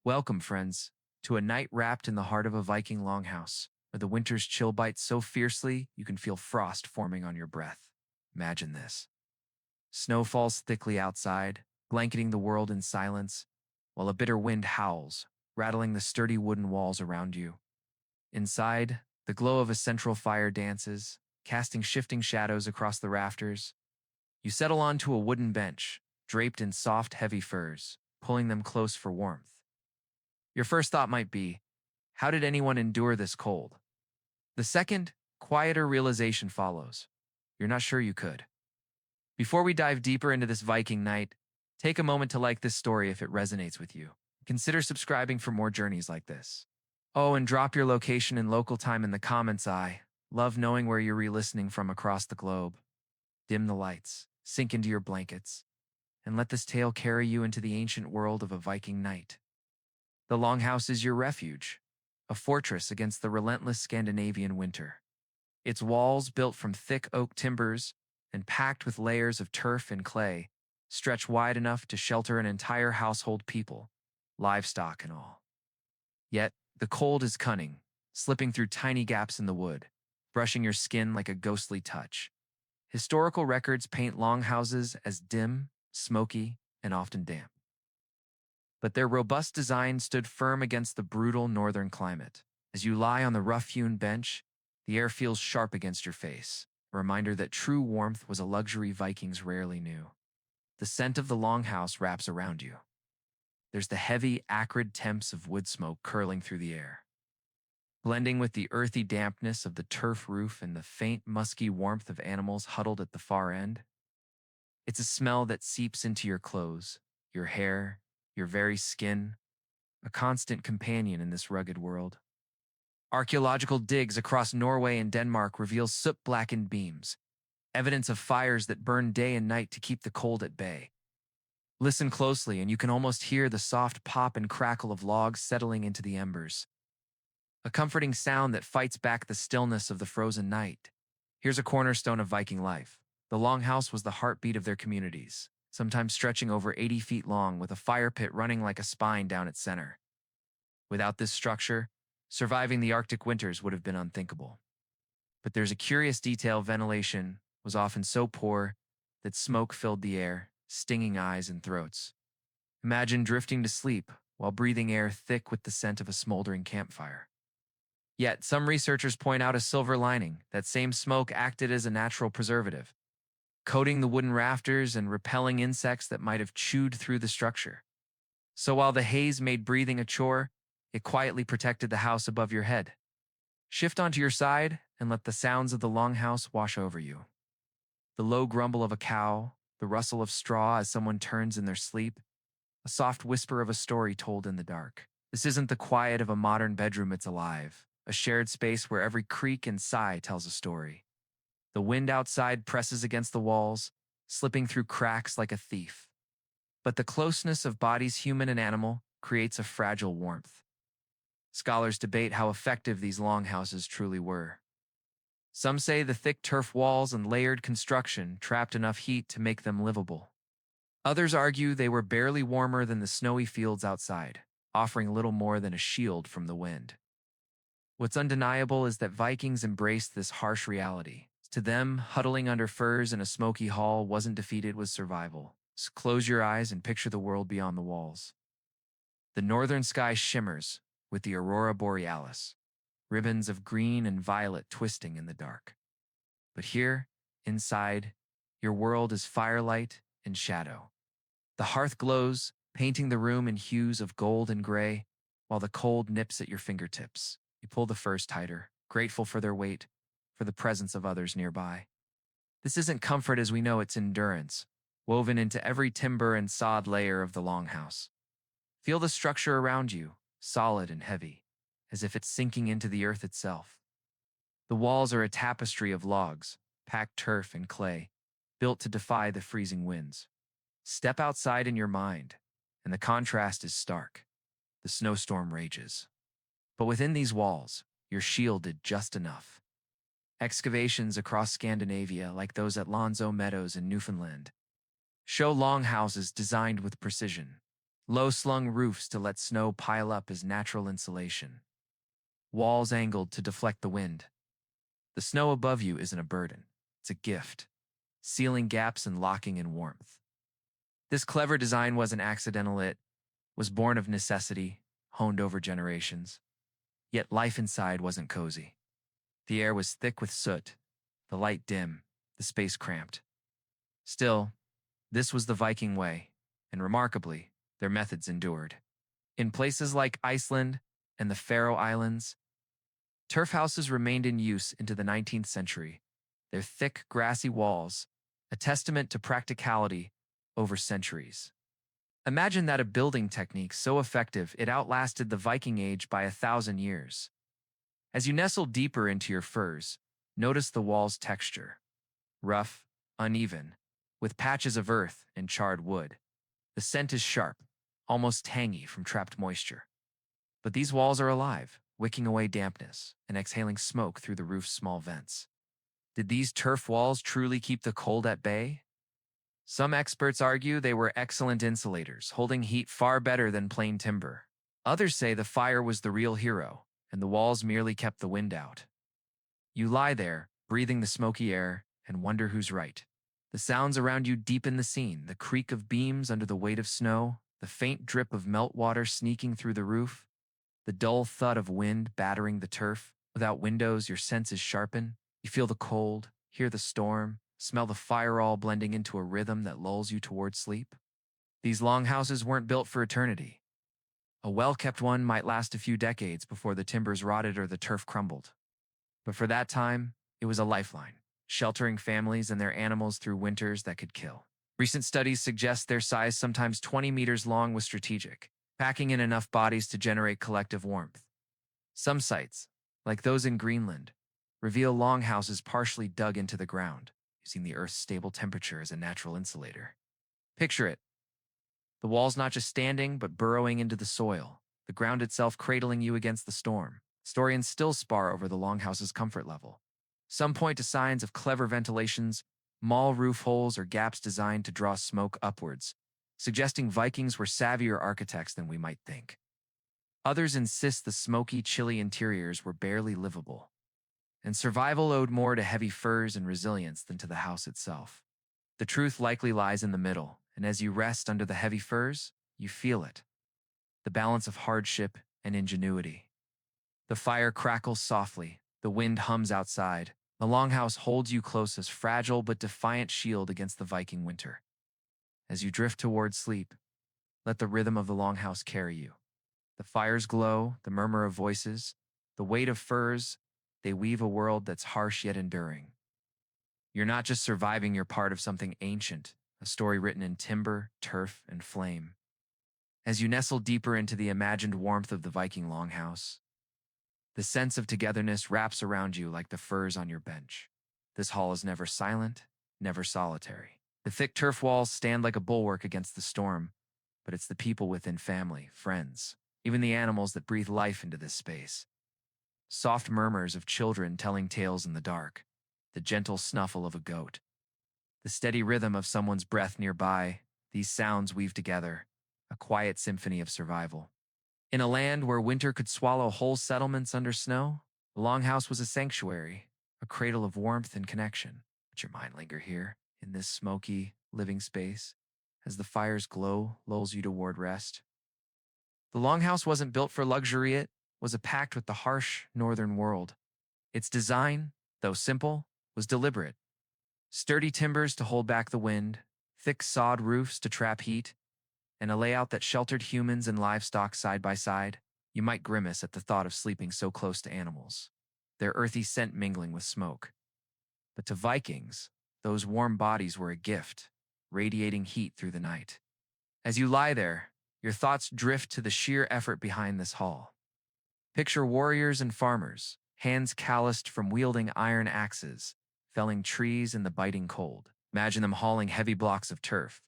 Welcome, friends, to a night wrapped in the heart of a Viking longhouse, where the winter's chill bites so fiercely you can feel frost forming on your breath. Imagine this. Snow falls thickly outside, blanketing the world in silence, while a bitter wind howls, rattling the sturdy wooden walls around you. Inside, the glow of a central fire dances, casting shifting shadows across the rafters. You settle onto a wooden bench, draped in soft, heavy furs, pulling them close for warmth. Your first thought might be, how did anyone endure this cold? The second, quieter realization follows. You're not sure you could. Before we dive deeper into this Viking night, take a moment to like this story if it resonates with you. Consider subscribing for more journeys like this. Oh, and drop your location and local time in the comments. I love knowing where you're re-listening from across the globe. Dim the lights, sink into your blankets, and let this tale carry you into the ancient world of a Viking knight. The Longhouse is your refuge, a fortress against the relentless Scandinavian winter. Its walls, built from thick oak timbers and packed with layers of turf and clay, stretch wide enough to shelter an entire household people, livestock and all. Yet, the cold is cunning, slipping through tiny gaps in the wood, brushing your skin like a ghostly touch. Historical records paint longhouses as dim, smoky, and often damp. But their robust design stood firm against the brutal northern climate. As you lie on the rough-hewn bench, the air feels sharp against your face, a reminder that true warmth was a luxury Vikings rarely knew. The scent of the longhouse wraps around you. There's the heavy, acrid temps of wood smoke curling through the air, blending with the earthy dampness of the turf roof and the faint, musky warmth of animals huddled at the far end. It's a smell that seeps into your clothes, your hair, your very skin, a constant companion in this rugged world. Archaeological digs across Norway and Denmark reveal soot-blackened beams, evidence of fires that burn day and night to keep the cold at bay. Listen closely and you can almost hear the soft pop and crackle of logs settling into the embers, a comforting sound that fights back the stillness of the frozen night. Here's a cornerstone of Viking life. The longhouse was the heartbeat of their communities, sometimes stretching over 80 feet long with a fire pit running like a spine down its center. Without this structure, surviving the Arctic winters would have been unthinkable. But there's a curious detail: ventilation was often so poor that smoke filled the air, stinging eyes and throats. Imagine drifting to sleep while breathing air thick with the scent of a smoldering campfire. Yet, some researchers point out a silver lining. That same smoke acted as a natural preservative, coating the wooden rafters and repelling insects that might have chewed through the structure. So while the haze made breathing a chore, it quietly protected the house above your head. Shift onto your side and let the sounds of the longhouse wash over you. The low grumble of a cow, the rustle of straw as someone turns in their sleep, a soft whisper of a story told in the dark. This isn't the quiet of a modern bedroom, it's alive, a shared space where every creak and sigh tells a story. The wind outside presses against the walls, slipping through cracks like a thief. But the closeness of bodies, human and animal, creates a fragile warmth. Scholars debate how effective these longhouses truly were. Some say the thick turf walls and layered construction trapped enough heat to make them livable. Others argue they were barely warmer than the snowy fields outside, offering little more than a shield from the wind. What's undeniable is that Vikings embraced this harsh reality. To them, huddling under furs in a smoky hall wasn't defeat, it was survival. So close your eyes and picture the world beyond the walls. The northern sky shimmers with the aurora borealis, ribbons of green and violet twisting in the dark. But here, inside, your world is firelight and shadow. The hearth glows, painting the room in hues of gold and gray, while the cold nips at your fingertips. You pull the furs tighter, grateful for their weight, for the presence of others nearby. This isn't comfort as we know, it's endurance, woven into every timber and sod layer of the longhouse. Feel the structure around you, solid and heavy, as if it's sinking into the earth itself. The walls are a tapestry of logs, packed turf and clay, built to defy the freezing winds. Step outside in your mind, and the contrast is stark. The snowstorm rages. But within these walls, you're shielded just enough. Excavations across Scandinavia, like those at Lonzo Meadows in Newfoundland, show longhouses designed with precision. Low-slung roofs to let snow pile up as natural insulation. Walls angled to deflect the wind. The snow above you isn't a burden. It's a gift, sealing gaps and locking in warmth. This clever design wasn't accidental. It was born of necessity, honed over generations. Yet life inside wasn't cozy. The air was thick with soot, the light dim, the space cramped. Still, this was the Viking way, and remarkably, their methods endured. In places like Iceland and the Faroe Islands, turf houses remained in use into the 19th century, their thick, grassy walls, a testament to practicality over centuries. Imagine that a building technique so effective it outlasted the Viking Age by 1,000 years. As you nestle deeper into your furs, notice the wall's texture. Rough, uneven, with patches of earth and charred wood. The scent is sharp, almost tangy from trapped moisture. But these walls are alive, wicking away dampness and exhaling smoke through the roof's small vents. Did these turf walls truly keep the cold at bay? Some experts argue they were excellent insulators, holding heat far better than plain timber. Others say the fire was the real hero, and the walls merely kept the wind out. You lie there, breathing the smoky air, and wonder who's right. The sounds around you deepen the scene, the creak of beams under the weight of snow, the faint drip of meltwater sneaking through the roof, the dull thud of wind battering the turf. Without windows, your senses sharpen. You feel the cold, hear the storm, smell the fire all blending into a rhythm that lulls you toward sleep. These longhouses weren't built for eternity. A well-kept one might last a few decades before the timbers rotted or the turf crumbled. But for that time, it was a lifeline, sheltering families and their animals through winters that could kill. Recent studies suggest their size, sometimes 20 meters long, was strategic, packing in enough bodies to generate collective warmth. Some sites, like those in Greenland, reveal longhouses partially dug into the ground, using the Earth's stable temperature as a natural insulator. Picture it. The walls not just standing, but burrowing into the soil, the ground itself cradling you against the storm. Historians still spar over the longhouse's comfort level. Some point to signs of clever ventilations, small roof holes or gaps designed to draw smoke upwards, suggesting Vikings were savvier architects than we might think. Others insist the smoky, chilly interiors were barely livable, and survival owed more to heavy furs and resilience than to the house itself. The truth likely lies in the middle, and as you rest under the heavy furs, you feel it. The balance of hardship and ingenuity. The fire crackles softly, the wind hums outside. The longhouse holds you close as fragile but defiant shield against the Viking winter. As you drift toward sleep, let the rhythm of the longhouse carry you. The fire's glow, the murmur of voices, the weight of furs, they weave a world that's harsh yet enduring. You're not just surviving, you're part of something ancient, a story written in timber, turf, and flame. As you nestle deeper into the imagined warmth of the Viking longhouse, the sense of togetherness wraps around you like the furs on your bench. This hall is never silent, never solitary. The thick turf walls stand like a bulwark against the storm, but it's the people within, family, friends, even the animals that breathe life into this space. Soft murmurs of children telling tales in the dark, the gentle snuffle of a goat, the steady rhythm of someone's breath nearby, these sounds weave together, a quiet symphony of survival. In a land where winter could swallow whole settlements under snow, the longhouse was a sanctuary, a cradle of warmth and connection. Let your mind linger here, in this smoky, living space, as the fire's glow lulls you toward rest. The longhouse wasn't built for luxury, it was a pact with the harsh northern world. Its design, though simple, was deliberate. Sturdy timbers to hold back the wind, thick sod roofs to trap heat, and a layout that sheltered humans and livestock side by side. You might grimace at the thought of sleeping so close to animals, their earthy scent mingling with smoke. But to Vikings, those warm bodies were a gift, radiating heat through the night. As you lie there, your thoughts drift to the sheer effort behind this hall. Picture warriors and farmers, hands calloused from wielding iron axes, felling trees in the biting cold. Imagine them hauling heavy blocks of turf,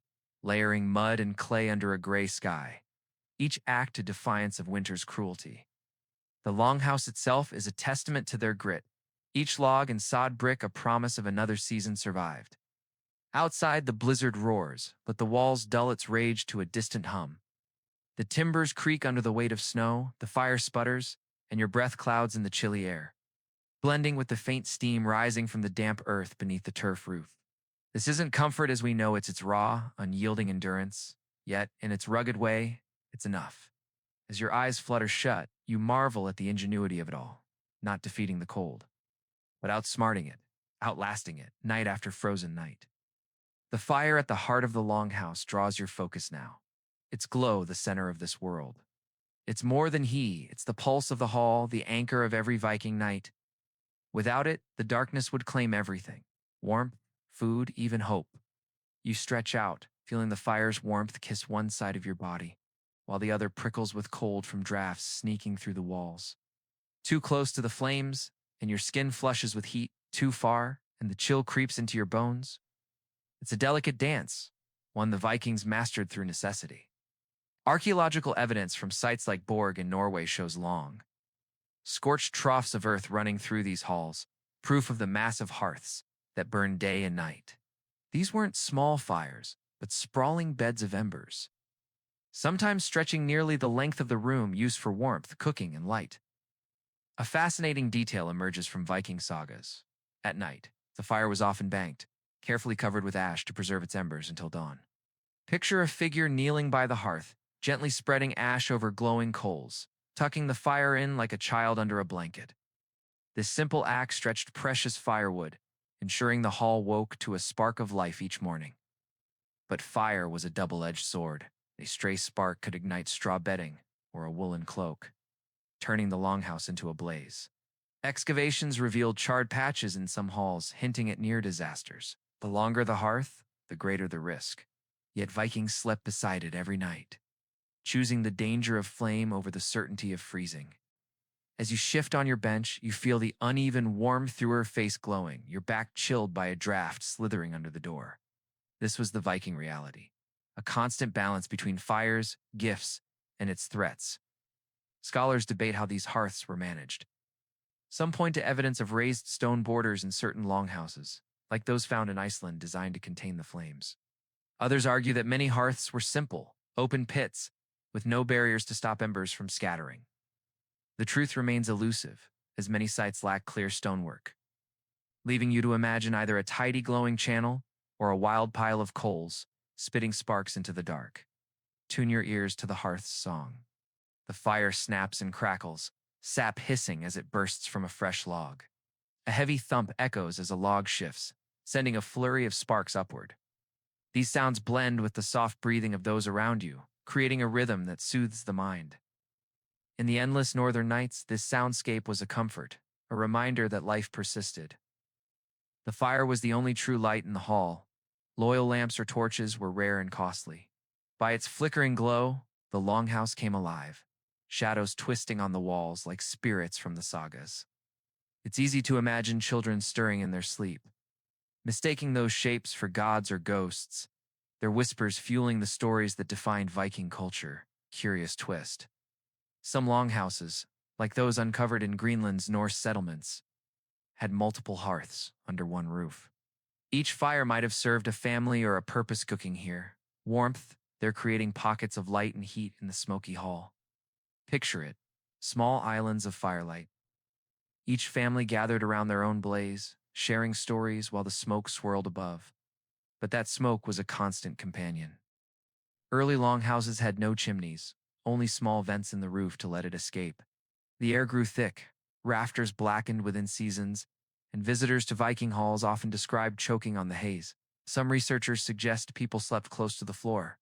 layering mud and clay under a gray sky, each act a defiance of winter's cruelty. The longhouse itself is a testament to their grit, each log and sod brick a promise of another season survived. Outside, the blizzard roars, but the walls dull its rage to a distant hum. The timbers creak under the weight of snow, the fire sputters, and your breath clouds in the chilly air, blending with the faint steam rising from the damp earth beneath the turf roof. This isn't comfort as we know it's raw, unyielding endurance, yet, in its rugged way, it's enough. As your eyes flutter shut, you marvel at the ingenuity of it all, not defeating the cold, but outsmarting it, outlasting it, night after frozen night. The fire at the heart of the longhouse draws your focus now. Its glow, the center of this world. It's more than it's the pulse of the hall, the anchor of every Viking night. Without it, the darkness would claim everything. Warmth, food, even hope. You stretch out, feeling the fire's warmth kiss one side of your body, while the other prickles with cold from drafts sneaking through the walls. Too close to the flames, and your skin flushes with heat. Too far, and the chill creeps into your bones. It's a delicate dance, one the Vikings mastered through necessity. Archaeological evidence from sites like Borg in Norway shows long, scorched troughs of earth running through these halls, proof of the massive hearths that burned day and night. These weren't small fires, but sprawling beds of embers, sometimes stretching nearly the length of the room used for warmth, cooking, and light. A fascinating detail emerges from Viking sagas. At night, the fire was often banked, carefully covered with ash to preserve its embers until dawn. Picture a figure kneeling by the hearth, gently spreading ash over glowing coals, tucking the fire in like a child under a blanket. This simple act stretched precious firewood, ensuring the hall woke to a spark of life each morning. But fire was a double-edged sword. A stray spark could ignite straw bedding or a woolen cloak, turning the longhouse into a blaze. Excavations revealed charred patches in some halls, hinting at near disasters. The longer the hearth, the greater the risk. Yet Vikings slept beside it every night, choosing the danger of flame over the certainty of freezing. As you shift on your bench, you feel the uneven warmth through her face glowing, your back chilled by a draft slithering under the door. This was the Viking reality, a constant balance between fires, gifts, and its threats. Scholars debate how these hearths were managed. Some point to evidence of raised stone borders in certain longhouses, like those found in Iceland designed to contain the flames. Others argue that many hearths were simple, open pits, with no barriers to stop embers from scattering. The truth remains elusive, as many sites lack clear stonework, leaving you to imagine either a tidy glowing channel or a wild pile of coals spitting sparks into the dark. Tune your ears to the hearth's song. The fire snaps and crackles, sap hissing as it bursts from a fresh log. A heavy thump echoes as a log shifts, sending a flurry of sparks upward. These sounds blend with the soft breathing of those around you, creating a rhythm that soothes the mind. In the endless northern nights, this soundscape was a comfort, a reminder that life persisted. The fire was the only true light in the hall. Loyal lamps or torches were rare and costly. By its flickering glow, the longhouse came alive, shadows twisting on the walls like spirits from the sagas. It's easy to imagine children stirring in their sleep, mistaking those shapes for gods or ghosts, their whispers fueling the stories that defined Viking culture. Curious twist. Some longhouses, like those uncovered in Greenland's Norse settlements, had multiple hearths under one roof. Each fire might have served a family or a purpose cooking here. Warmth, they're creating pockets of light and heat in the smoky hall. Picture it, small islands of firelight. Each family gathered around their own blaze, sharing stories while the smoke swirled above. But that smoke was a constant companion. Early longhouses had no chimneys, only small vents in the roof to let it escape. The air grew thick, rafters blackened within seasons, and visitors to Viking halls often described choking on the haze. Some researchers suggest people slept close to the floor.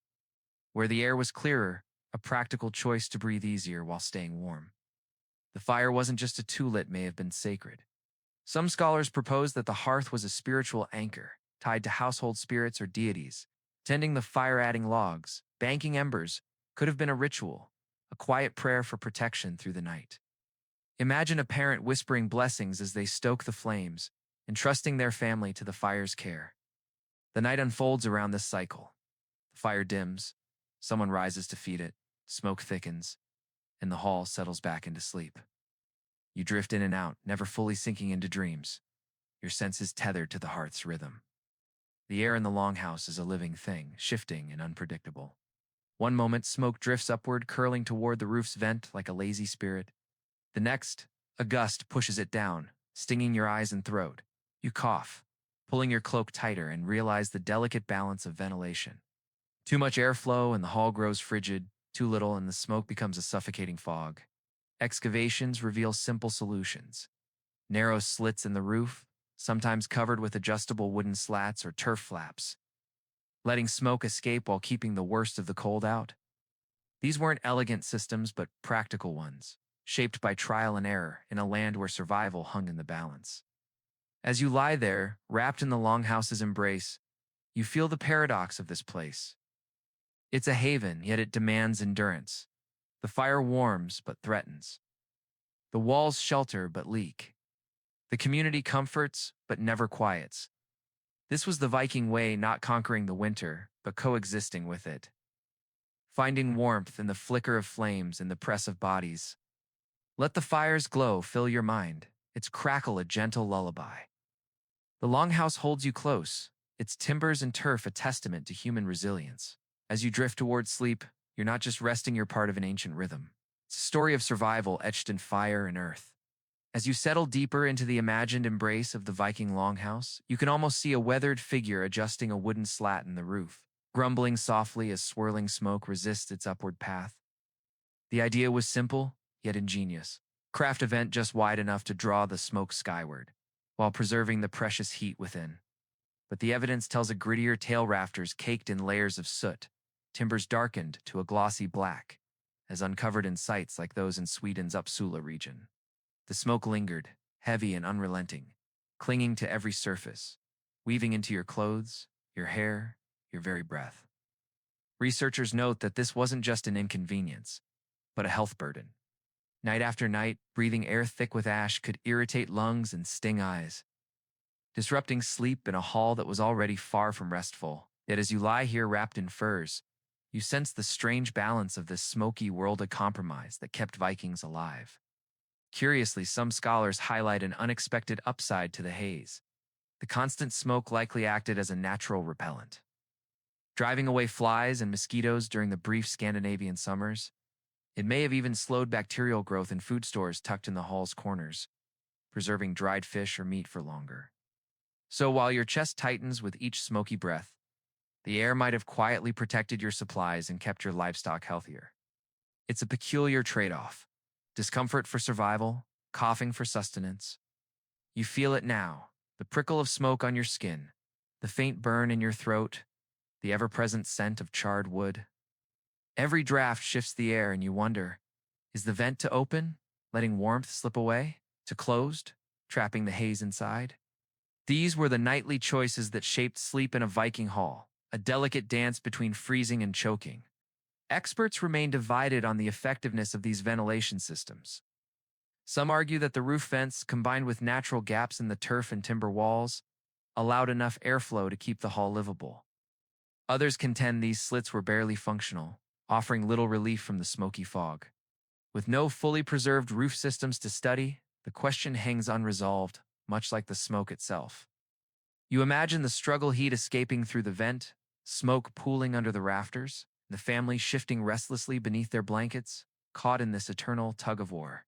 Where the air was clearer, a practical choice to breathe easier while staying warm. The fire wasn't just a tool, it may have been sacred. Some scholars propose that the hearth was a spiritual anchor, tied to household spirits or deities. Tending the fire, adding logs, banking embers, could have been a ritual, a quiet prayer for protection through the night. Imagine a parent whispering blessings as they stoke the flames, entrusting their family to the fire's care. The night unfolds around this cycle. The fire dims, someone rises to feed it, smoke thickens, and the hall settles back into sleep. You drift in and out, never fully sinking into dreams, your senses tethered to the hearth's rhythm. The air in the longhouse is a living thing, shifting and unpredictable. One moment, smoke drifts upward, curling toward the roof's vent like a lazy spirit. The next, a gust pushes it down, stinging your eyes and throat. You cough, pulling your cloak tighter, and realize the delicate balance of ventilation. Too much airflow and the hall grows frigid, too little and the smoke becomes a suffocating fog. Excavations reveal simple solutions. Narrow slits in the roof, sometimes covered with adjustable wooden slats or turf flaps, letting smoke escape while keeping the worst of the cold out. These weren't elegant systems, but practical ones, shaped by trial and error in a land where survival hung in the balance. As you lie there, wrapped in the Longhouse's embrace, you feel the paradox of this place. It's a haven, yet it demands endurance. The fire warms, but threatens. The walls shelter, but leak. The community comforts, but never quiets. This was the Viking way, not conquering the winter, but coexisting with it. Finding warmth in the flicker of flames and the press of bodies. Let the fire's glow fill your mind, its crackle a gentle lullaby. The longhouse holds you close, its timbers and turf a testament to human resilience. As you drift towards sleep, you're not just resting, you're part of an ancient rhythm. It's a story of survival etched in fire and earth. As you settle deeper into the imagined embrace of the Viking longhouse, you can almost see a weathered figure adjusting a wooden slat in the roof, grumbling softly as swirling smoke resists its upward path. The idea was simple, yet ingenious. Craft a vent just wide enough to draw the smoke skyward, while preserving the precious heat within. But the evidence tells a grittier tale: rafters caked in layers of soot, timbers darkened to a glossy black, as uncovered in sites like those in Sweden's Uppsala region. The smoke lingered, heavy and unrelenting, clinging to every surface, weaving into your clothes, your hair, your very breath. Researchers note that this wasn't just an inconvenience, but a health burden. Night after night, breathing air thick with ash could irritate lungs and sting eyes, disrupting sleep in a hall that was already far from restful. Yet as you lie here wrapped in furs, you sense the strange balance of this smoky world, a compromise that kept Vikings alive. Curiously, some scholars highlight an unexpected upside to the haze. The constant smoke likely acted as a natural repellent, driving away flies and mosquitoes during the brief Scandinavian summers. It may have even slowed bacterial growth in food stores tucked in the hall's corners, preserving dried fish or meat for longer. So while your chest tightens with each smoky breath, the air might have quietly protected your supplies and kept your livestock healthier. It's a peculiar trade-off. Discomfort for survival, coughing for sustenance. You feel it now, the prickle of smoke on your skin, the faint burn in your throat, the ever-present scent of charred wood. Every draft shifts the air and you wonder, is the vent to open, letting warmth slip away, to closed, trapping the haze inside? These were the nightly choices that shaped sleep in a Viking hall, a delicate dance between freezing and choking. Experts remain divided on the effectiveness of these ventilation systems. Some argue that the roof vents, combined with natural gaps in the turf and timber walls, allowed enough airflow to keep the hall livable. Others contend these slits were barely functional, offering little relief from the smoky fog. With no fully preserved roof systems to study, the question hangs unresolved, much like the smoke itself. You imagine the struggle: heat escaping through the vent, smoke pooling under the rafters, the family shifting restlessly beneath their blankets, caught in this eternal tug-of-war.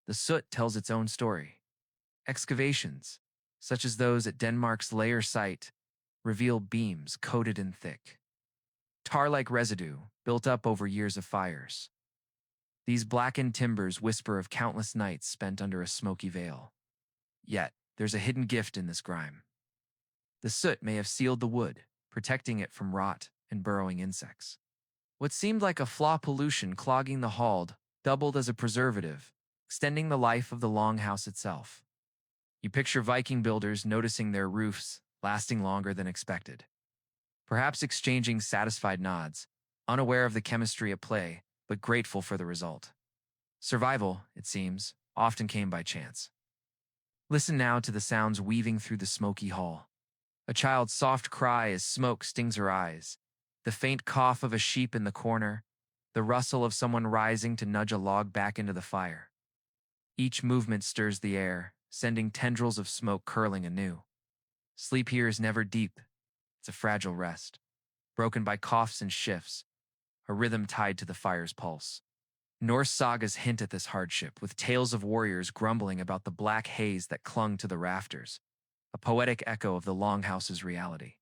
The soot tells its own story. Excavations, such as those at Denmark's Layer site, reveal beams coated in thick, tar-like residue built up over years of fires. These blackened timbers whisper of countless nights spent under a smoky veil. Yet, there's a hidden gift in this grime. The soot may have sealed the wood, protecting it from rot and burrowing insects. What seemed like a flaw, pollution clogging the hall, doubled as a preservative, extending the life of the longhouse itself. You picture Viking builders noticing their roofs lasting longer than expected, perhaps exchanging satisfied nods, unaware of the chemistry at play, but grateful for the result. Survival, it seems, often came by chance. Listen now to the sounds weaving through the smoky hall. A child's soft cry as smoke stings her eyes, the faint cough of a sheep in the corner, the rustle of someone rising to nudge a log back into the fire. Each movement stirs the air, sending tendrils of smoke curling anew. Sleep here is never deep. It's a fragile rest, broken by coughs and shifts, a rhythm tied to the fire's pulse. Norse sagas hint at this hardship, with tales of warriors grumbling about the black haze that clung to the rafters, a poetic echo of the Longhouses' reality.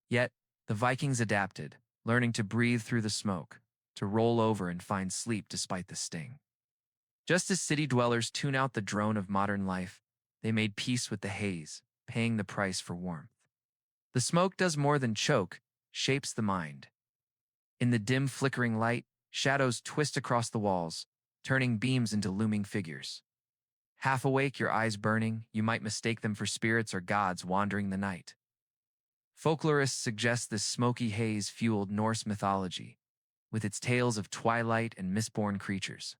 Yet, the Vikings adapted, learning to breathe through the smoke, to roll over and find sleep despite the sting. Just as city dwellers tune out the drone of modern life, they made peace with the haze, paying the price for warmth. The smoke does more than choke, shapes the mind. In the dim, flickering light, shadows twist across the walls, turning beams into looming figures. Half awake, your eyes burning, you might mistake them for spirits or gods wandering the night. Folklorists suggest this smoky haze fueled Norse mythology, with its tales of twilight and mistborn creatures.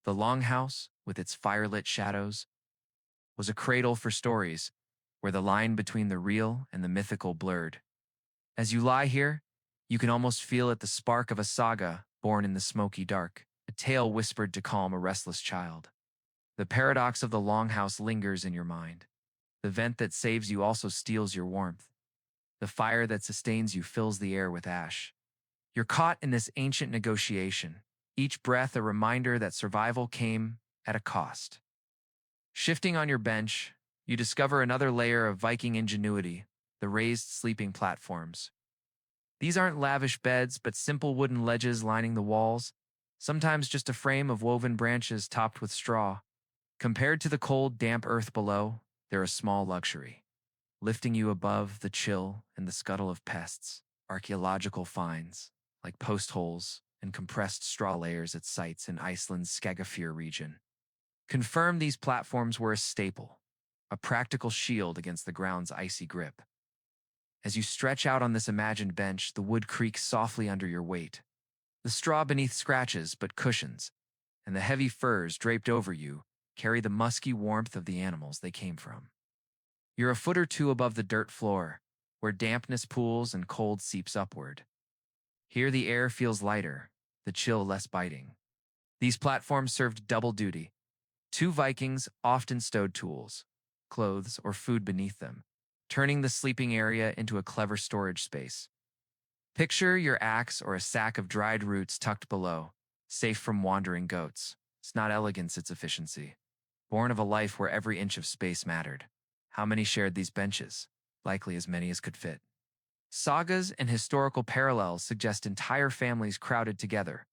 The Longhouse, with its firelit shadows, was a cradle for stories where the line between the real and the mythical blurred. As you lie here, you can almost feel it, the spark of a saga born in the smoky dark, a tale whispered to calm a restless child. The paradox of the Longhouse lingers in your mind. The vent that saves you also steals your warmth. The fire that sustains you fills the air with ash. You're caught in this ancient negotiation, each breath a reminder that survival came at a cost. Shifting on your bench, you discover another layer of Viking ingenuity, the raised sleeping platforms. These aren't lavish beds, but simple wooden ledges lining the walls, sometimes just a frame of woven branches topped with straw. Compared to the cold, damp earth below, they're a small luxury, lifting you above the chill and the scuttle of pests. Archaeological finds, like post holes and compressed straw layers at sites in Iceland's Skagafjord region, confirm these platforms were a staple, a practical shield against the ground's icy grip. As you stretch out on this imagined bench, the wood creaks softly under your weight. The straw beneath scratches but cushions, and the heavy furs draped over you carry the musky warmth of the animals they came from. You're a foot or two above the dirt floor, where dampness pools and cold seeps upward. Here the air feels lighter, the chill less biting. These platforms served double duty. Two Vikings often stowed tools, clothes, or food beneath them, turning the sleeping area into a clever storage space. Picture your axe or a sack of dried roots tucked below, safe from wandering goats. It's not elegance, it's efficiency. Born of a life where every inch of space mattered. How many shared these benches? Likely as many as could fit. Sagas and historical parallels suggest entire families crowded together.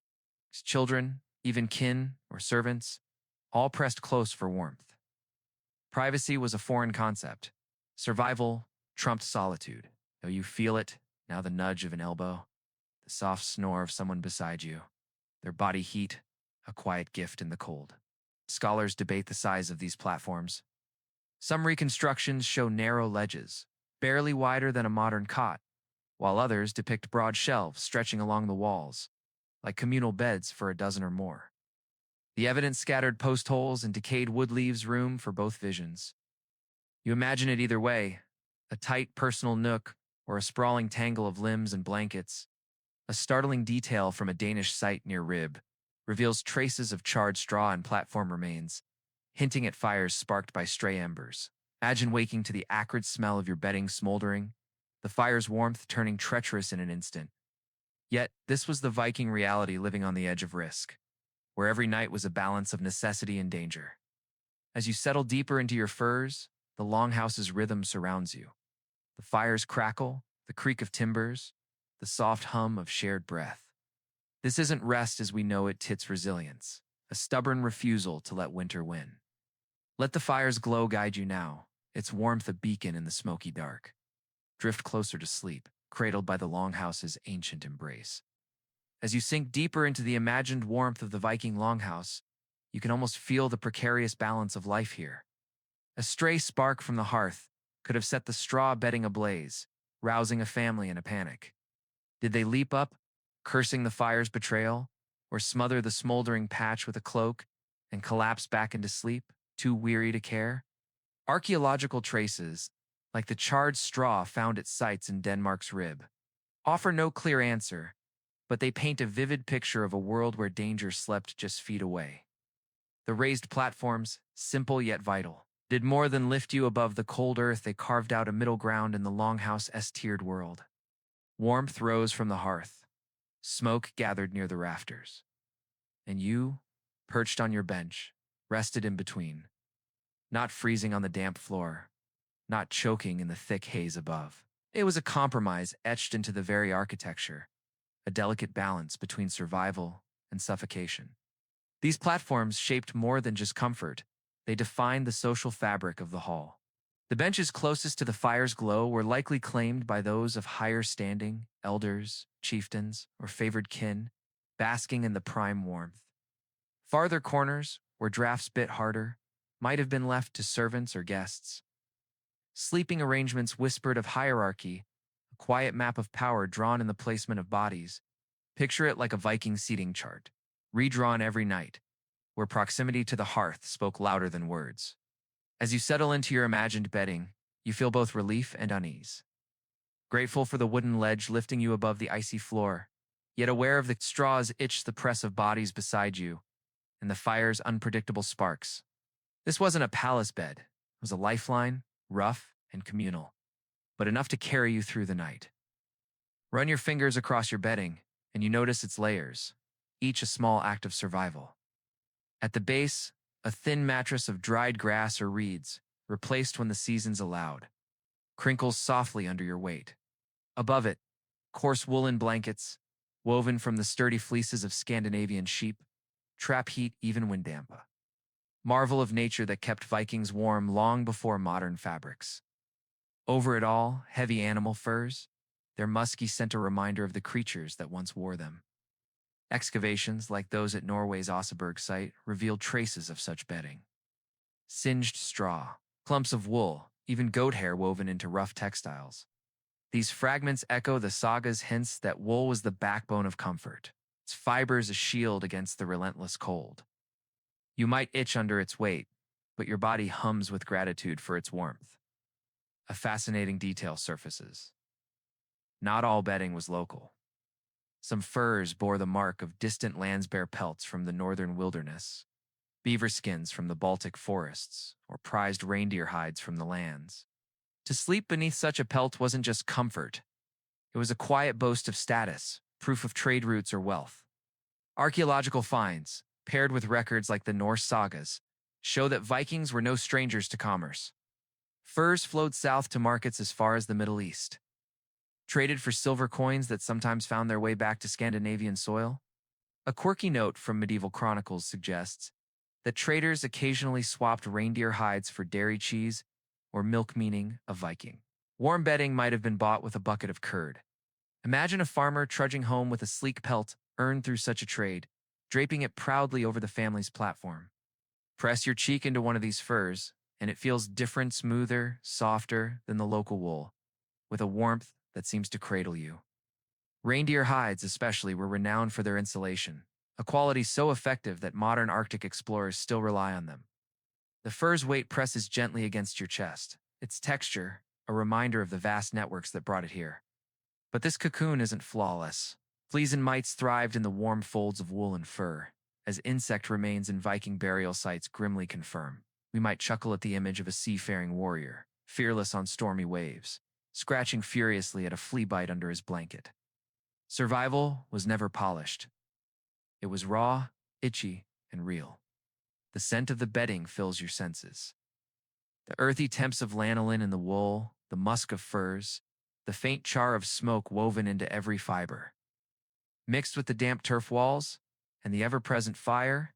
Children, even kin or servants, all pressed close for warmth. Privacy was a foreign concept. Survival trumped solitude. Though you feel it, now the nudge of an elbow, the soft snore of someone beside you, their body heat, a quiet gift in the cold. Scholars debate the size of these platforms. Some reconstructions show narrow ledges, barely wider than a modern cot, while others depict broad shelves stretching along the walls, like communal beds for a dozen or more. The evidence scattered post holes and decayed wood leaves room for both visions. You imagine it either way, a tight personal nook or a sprawling tangle of limbs and blankets. A startling detail from a Danish site near Rib reveals traces of charred straw and platform remains, hinting at fires sparked by stray embers. Imagine waking to the acrid smell of your bedding smoldering, the fire's warmth turning treacherous in an instant. Yet, this was the Viking reality living on the edge of risk, where every night was a balance of necessity and danger. As you settle deeper into your furs, the Longhouse's rhythm surrounds you. The fire's crackle, the creak of timbers, the soft hum of shared breath. This isn't rest as we know it, it's resilience, a stubborn refusal to let winter win. Let the fire's glow guide you now, its warmth a beacon in the smoky dark. Drift closer to sleep, cradled by the Longhouse's ancient embrace. As you sink deeper into the imagined warmth of the Viking Longhouse, you can almost feel the precarious balance of life here. A stray spark from the hearth could have set the straw bedding ablaze, rousing a family in a panic. Did they leap up, cursing the fire's betrayal, or smother the smoldering patch with a cloak and collapse back into sleep, too weary to care? Archaeological traces, like the charred straw found at sites in Denmark's Rib, offer no clear answer, but they paint a vivid picture of a world where danger slept just feet away. The raised platforms, simple yet vital, did more than lift you above the cold earth. They carved out a middle ground in the Longhouse S-tiered world. Warmth rose from the hearth. Smoke gathered near the rafters, and you, perched on your bench, rested in between, not freezing on the damp floor, not choking in the thick haze above. It was a compromise etched into the very architecture, a delicate balance between survival and suffocation. These platforms shaped more than just comfort, they defined the social fabric of the hall. The benches closest to the fire's glow were likely claimed by those of higher standing, elders, chieftains, or favored kin, basking in the prime warmth. Farther corners, where drafts bit harder, might have been left to servants or guests. Sleeping arrangements whispered of hierarchy, a quiet map of power drawn in the placement of bodies. Picture it like a Viking seating chart, redrawn every night, where proximity to the hearth spoke louder than words. As you settle into your imagined bedding, you feel both relief and unease. Grateful for the wooden ledge lifting you above the icy floor, yet aware of the straw's itch, the press of bodies beside you, and the fire's unpredictable sparks. This wasn't a palace bed. It was a lifeline, rough and communal, but enough to carry you through the night. Run your fingers across your bedding, and you notice its layers, each a small act of survival. At the base, a thin mattress of dried grass or reeds, replaced when the seasons allowed, crinkles softly under your weight. Above it, coarse woolen blankets, woven from the sturdy fleeces of Scandinavian sheep, trap heat even when damp. Marvel of nature that kept Vikings warm long before modern fabrics. Over it all, heavy animal furs, their musky scent a reminder of the creatures that once wore them. Excavations, like those at Norway's Oseberg site, revealed traces of such bedding. Singed straw, clumps of wool, even goat hair woven into rough textiles. These fragments echo the saga's hints that wool was the backbone of comfort, its fibers a shield against the relentless cold. You might itch under its weight, but your body hums with gratitude for its warmth. A fascinating detail surfaces. Not all bedding was local. Some furs bore the mark of distant landsbear pelts from the northern wilderness, beaver skins from the Baltic forests, or prized reindeer hides from the lands. To sleep beneath such a pelt wasn't just comfort. It was a quiet boast of status, proof of trade routes or wealth. Archaeological finds, paired with records like the Norse sagas, show that Vikings were no strangers to commerce. Furs flowed south to markets as far as the Middle East, traded for silver coins that sometimes found their way back to Scandinavian soil. A quirky note from medieval chronicles suggests that traders occasionally swapped reindeer hides for dairy cheese or milk, meaning a Viking. Warm bedding might have been bought with a bucket of curd. Imagine a farmer trudging home with a sleek pelt earned through such a trade, draping it proudly over the family's platform. Press your cheek into one of these furs, and it feels different, smoother, softer than the local wool, with a warmth that seems to cradle you. Reindeer hides, especially, were renowned for their insulation, a quality so effective that modern Arctic explorers still rely on them. The fur's weight presses gently against your chest, its texture a reminder of the vast networks that brought it here. But this cocoon isn't flawless. Fleas and mites thrived in the warm folds of wool and fur, as insect remains in Viking burial sites grimly confirm. We might chuckle at the image of a seafaring warrior, fearless on stormy waves, scratching furiously at a flea bite under his blanket. Survival was never polished. It was raw, itchy, and real. The scent of the bedding fills your senses. The earthy temps of lanolin in the wool, the musk of furs, the faint char of smoke woven into every fiber. Mixed with the damp turf walls and the ever-present fire,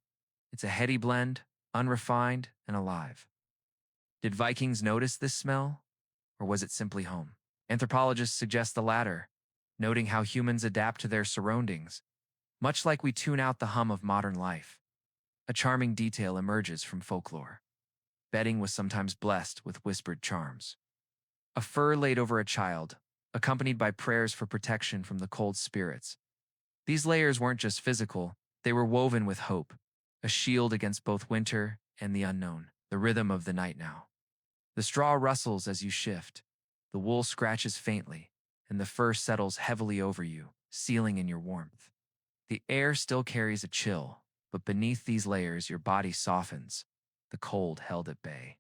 it's a heady blend, unrefined and alive. Did Vikings notice this smell, or was it simply home? Anthropologists suggest the latter, noting how humans adapt to their surroundings, much like we tune out the hum of modern life. A charming detail emerges from folklore. Bedding was sometimes blessed with whispered charms. A fur laid over a child, accompanied by prayers for protection from the cold spirits. These layers weren't just physical, they were woven with hope, a shield against both winter and the unknown, the rhythm of the night now. The straw rustles as you shift, the wool scratches faintly, and the fur settles heavily over you, sealing in your warmth. The air still carries a chill, but beneath these layers your body softens, the cold held at bay.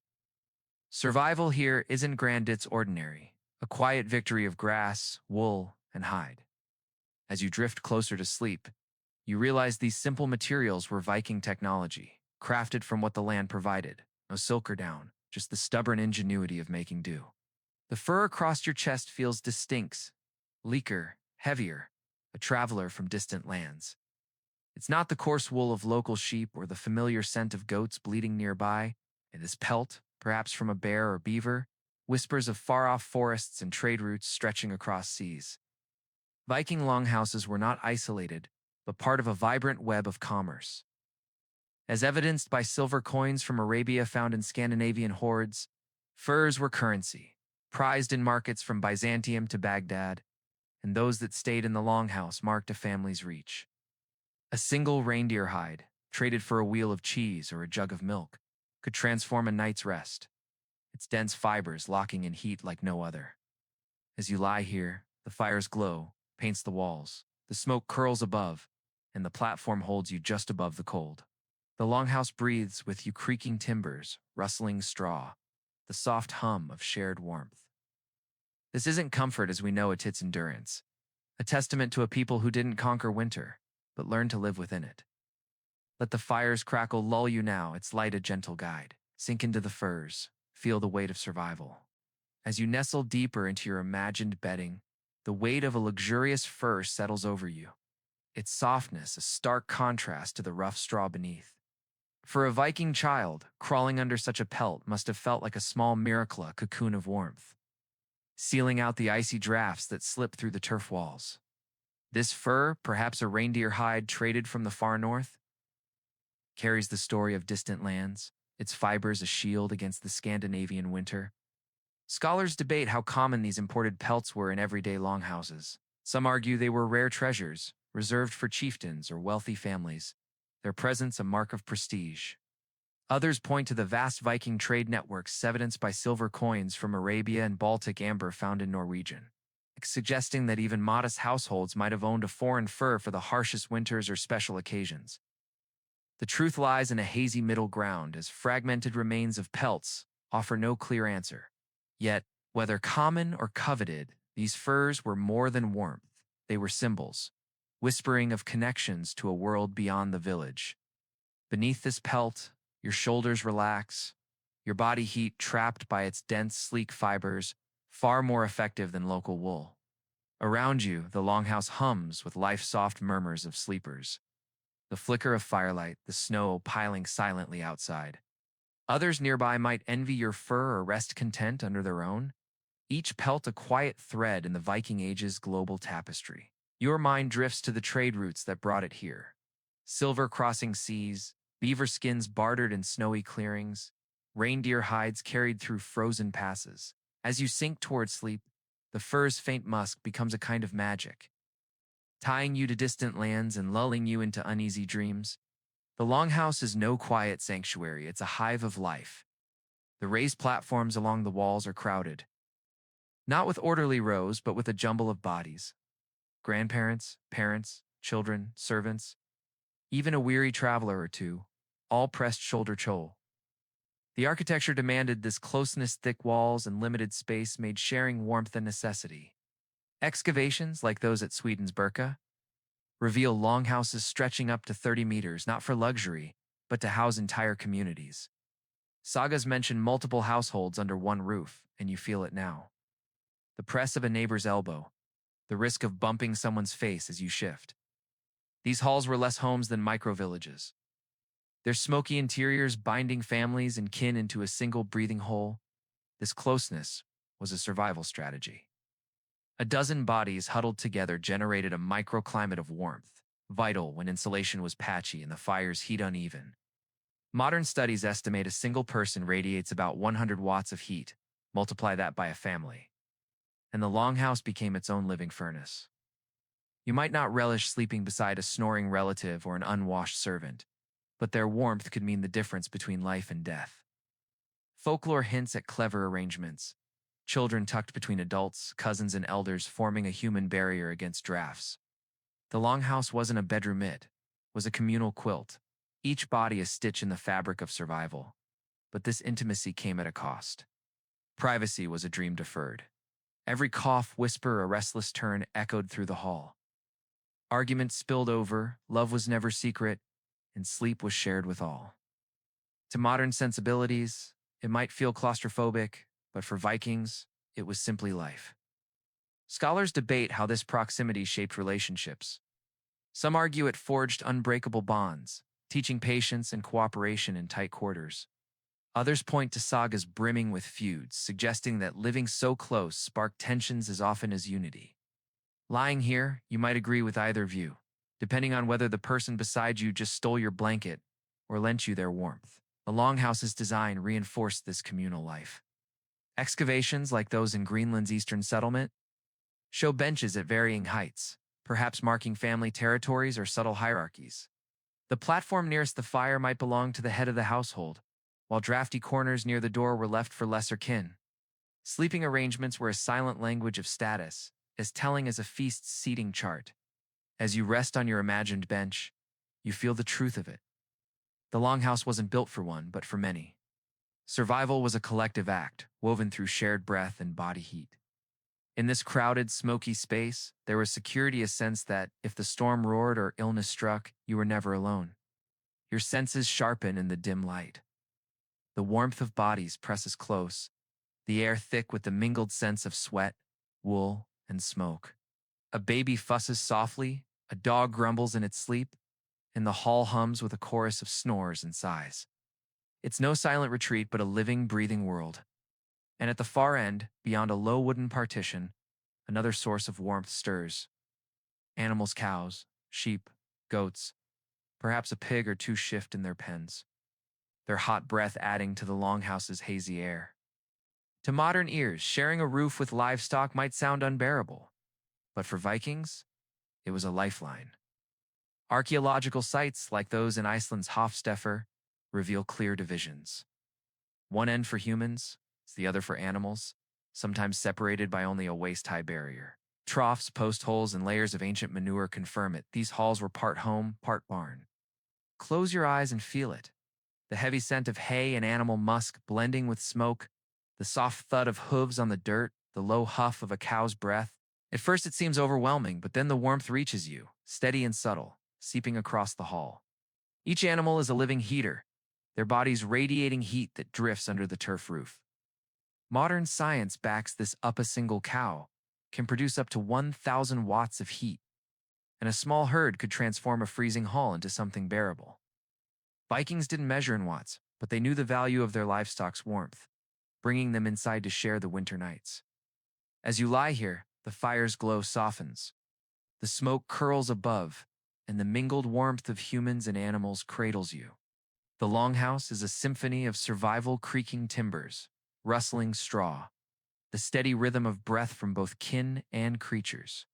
Survival here isn't grand, it's ordinary, a quiet victory of grass, wool, and hide. As you drift closer to sleep, you realize these simple materials were Viking technology, crafted from what the land provided. No silk or down, just the stubborn ingenuity of making do. The fur across your chest feels distinct, sleeker, heavier, a traveler from distant lands. It's not the coarse wool of local sheep or the familiar scent of goats bleating nearby. It is pelt, perhaps from a bear or beaver, whispers of far-off forests and trade routes stretching across seas. Viking longhouses were not isolated, but part of a vibrant web of commerce. As evidenced by silver coins from Arabia found in Scandinavian hoards, furs were currency, prized in markets from Byzantium to Baghdad, and those that stayed in the longhouse marked a family's reach. A single reindeer hide, traded for a wheel of cheese or a jug of milk, could transform a night's rest, its dense fibers locking in heat like no other. As you lie here, the fire's glow paints the walls, the smoke curls above, and the platform holds you just above the cold. The longhouse breathes with you creaking timbers, rustling straw, the soft hum of shared warmth. This isn't comfort as we know it's endurance, a testament to a people who didn't conquer winter, but learned to live within it. Let the fire's crackle lull you now, its light a gentle guide. Sink into the furs, feel the weight of survival. As you nestle deeper into your imagined bedding, the weight of a luxurious fur settles over you, its softness a stark contrast to the rough straw beneath. For a Viking child, crawling under such a pelt must have felt like a small miracle, a cocoon of warmth, sealing out the icy drafts that slip through the turf walls. This fur, perhaps a reindeer hide traded from the far north, carries the story of distant lands, its fibers a shield against the Scandinavian winter. Scholars debate how common these imported pelts were in everyday longhouses. Some argue they were rare treasures, reserved for chieftains or wealthy families, their presence a mark of prestige. Others point to the vast Viking trade networks evidenced by silver coins from Arabia and Baltic amber found in Norwegian, suggesting that even modest households might have owned a foreign fur for the harshest winters or special occasions. The truth lies in a hazy middle ground, as fragmented remains of pelts offer no clear answer. Yet, whether common or coveted, these furs were more than warmth. They were symbols, whispering of connections to a world beyond the village. Beneath this pelt, your shoulders relax, your body heat trapped by its dense, sleek fibers, far more effective than local wool. Around you, the longhouse hums with life-soft murmurs of sleepers. The flicker of firelight, the snow piling silently outside. Others nearby might envy your fur or rest content under their own, each pelt a quiet thread in the Viking Age's global tapestry. Your mind drifts to the trade routes that brought it here. Silver crossing seas, beaver skins bartered in snowy clearings, reindeer hides carried through frozen passes. As you sink toward sleep, the fur's faint musk becomes a kind of magic, tying you to distant lands and lulling you into uneasy dreams. The longhouse is no quiet sanctuary, it's a hive of life. The raised platforms along the walls are crowded, not with orderly rows, but with a jumble of bodies. Grandparents, parents, children, servants, even a weary traveler or two, all pressed shoulder to shoulder. The architecture demanded this closeness, thick walls and limited space made sharing warmth a necessity. Excavations, like those at Sweden's Birka, reveal longhouses stretching up to 30 meters, not for luxury, but to house entire communities. Sagas mention multiple households under one roof, and you feel it now. The press of a neighbor's elbow, the risk of bumping someone's face as you shift. These halls were less homes than micro-villages, their smoky interiors binding families and kin into a single breathing hole. This closeness was a survival strategy. A dozen bodies huddled together generated a microclimate of warmth, vital when insulation was patchy and the fire's heat uneven. Modern studies estimate a single person radiates about 100 watts of heat. Multiply that by a family, and the longhouse became its own living furnace. You might not relish sleeping beside a snoring relative or an unwashed servant, but their warmth could mean the difference between life and death. Folklore hints at clever arrangements. Children tucked between adults, cousins and elders forming a human barrier against drafts. The longhouse wasn't a bedroom, it was a communal quilt, each body a stitch in the fabric of survival. But this intimacy came at a cost. Privacy was a dream deferred. Every cough, whisper, or restless turn echoed through the hall. Arguments spilled over, love was never secret, and sleep was shared with all. To modern sensibilities, it might feel claustrophobic, but for Vikings, it was simply life. Scholars debate how this proximity shaped relationships. Some argue it forged unbreakable bonds, teaching patience and cooperation in tight quarters. Others point to sagas brimming with feuds, suggesting that living so close sparked tensions as often as unity. Lying here, you might agree with either view, depending on whether the person beside you just stole your blanket or lent you their warmth. The Longhouse's design reinforced this communal life. Excavations like those in Greenland's eastern settlement show benches at varying heights, perhaps marking family territories or subtle hierarchies. The platform nearest the fire might belong to the head of the household, while drafty corners near the door were left for lesser kin. Sleeping arrangements were a silent language of status, as telling as a feast's seating chart. As you rest on your imagined bench, you feel the truth of it. The longhouse wasn't built for one, but for many. Survival was a collective act, woven through shared breath and body heat. In this crowded, smoky space, there was security, a sense that, if the storm roared or illness struck, you were never alone. Your senses sharpen in the dim light. The warmth of bodies presses close, the air thick with the mingled scents of sweat, wool, and smoke. A baby fusses softly, a dog grumbles in its sleep, and the hall hums with a chorus of snores and sighs. It's no silent retreat, but a living, breathing world. And at the far end, beyond a low wooden partition, another source of warmth stirs. Animals, cows, sheep, goats, perhaps a pig or two shift in their pens, their hot breath adding to the longhouse's hazy air. To modern ears, sharing a roof with livestock might sound unbearable, but for Vikings, it was a lifeline. Archaeological sites like those in Iceland's Hofstafur reveal clear divisions. One end for humans, the other for animals, sometimes separated by only a waist-high barrier. Troughs, post holes, and layers of ancient manure confirm it. These halls were part home, part barn. Close your eyes and feel it. The heavy scent of hay and animal musk blending with smoke, the soft thud of hooves on the dirt, the low huff of a cow's breath. At first it seems overwhelming, but then the warmth reaches you, steady and subtle, seeping across the hall. Each animal is a living heater, their bodies radiating heat that drifts under the turf roof. Modern science backs this up. A single cow can produce up to 1,000 watts of heat, and a small herd could transform a freezing hall into something bearable. Vikings didn't measure in watts, but they knew the value of their livestock's warmth, bringing them inside to share the winter nights. As you lie here, the fire's glow softens. The smoke curls above, and the mingled warmth of humans and animals cradles you. The longhouse is a symphony of survival, creaking timbers, rustling straw, the steady rhythm of breath from both kin and creatures.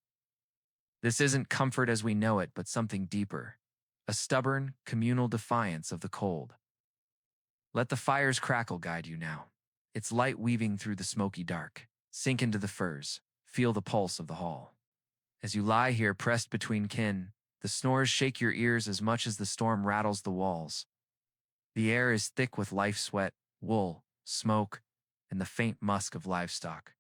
This isn't comfort as we know it, but something deeper, a stubborn, communal defiance of the cold. Let the fire's crackle guide you now, its light weaving through the smoky dark. Sink into the furs, feel the pulse of the hall. As you lie here pressed between kin, the snores shake your ears as much as the storm rattles the walls. The air is thick with life sweat, wool, smoke, and the faint musk of livestock.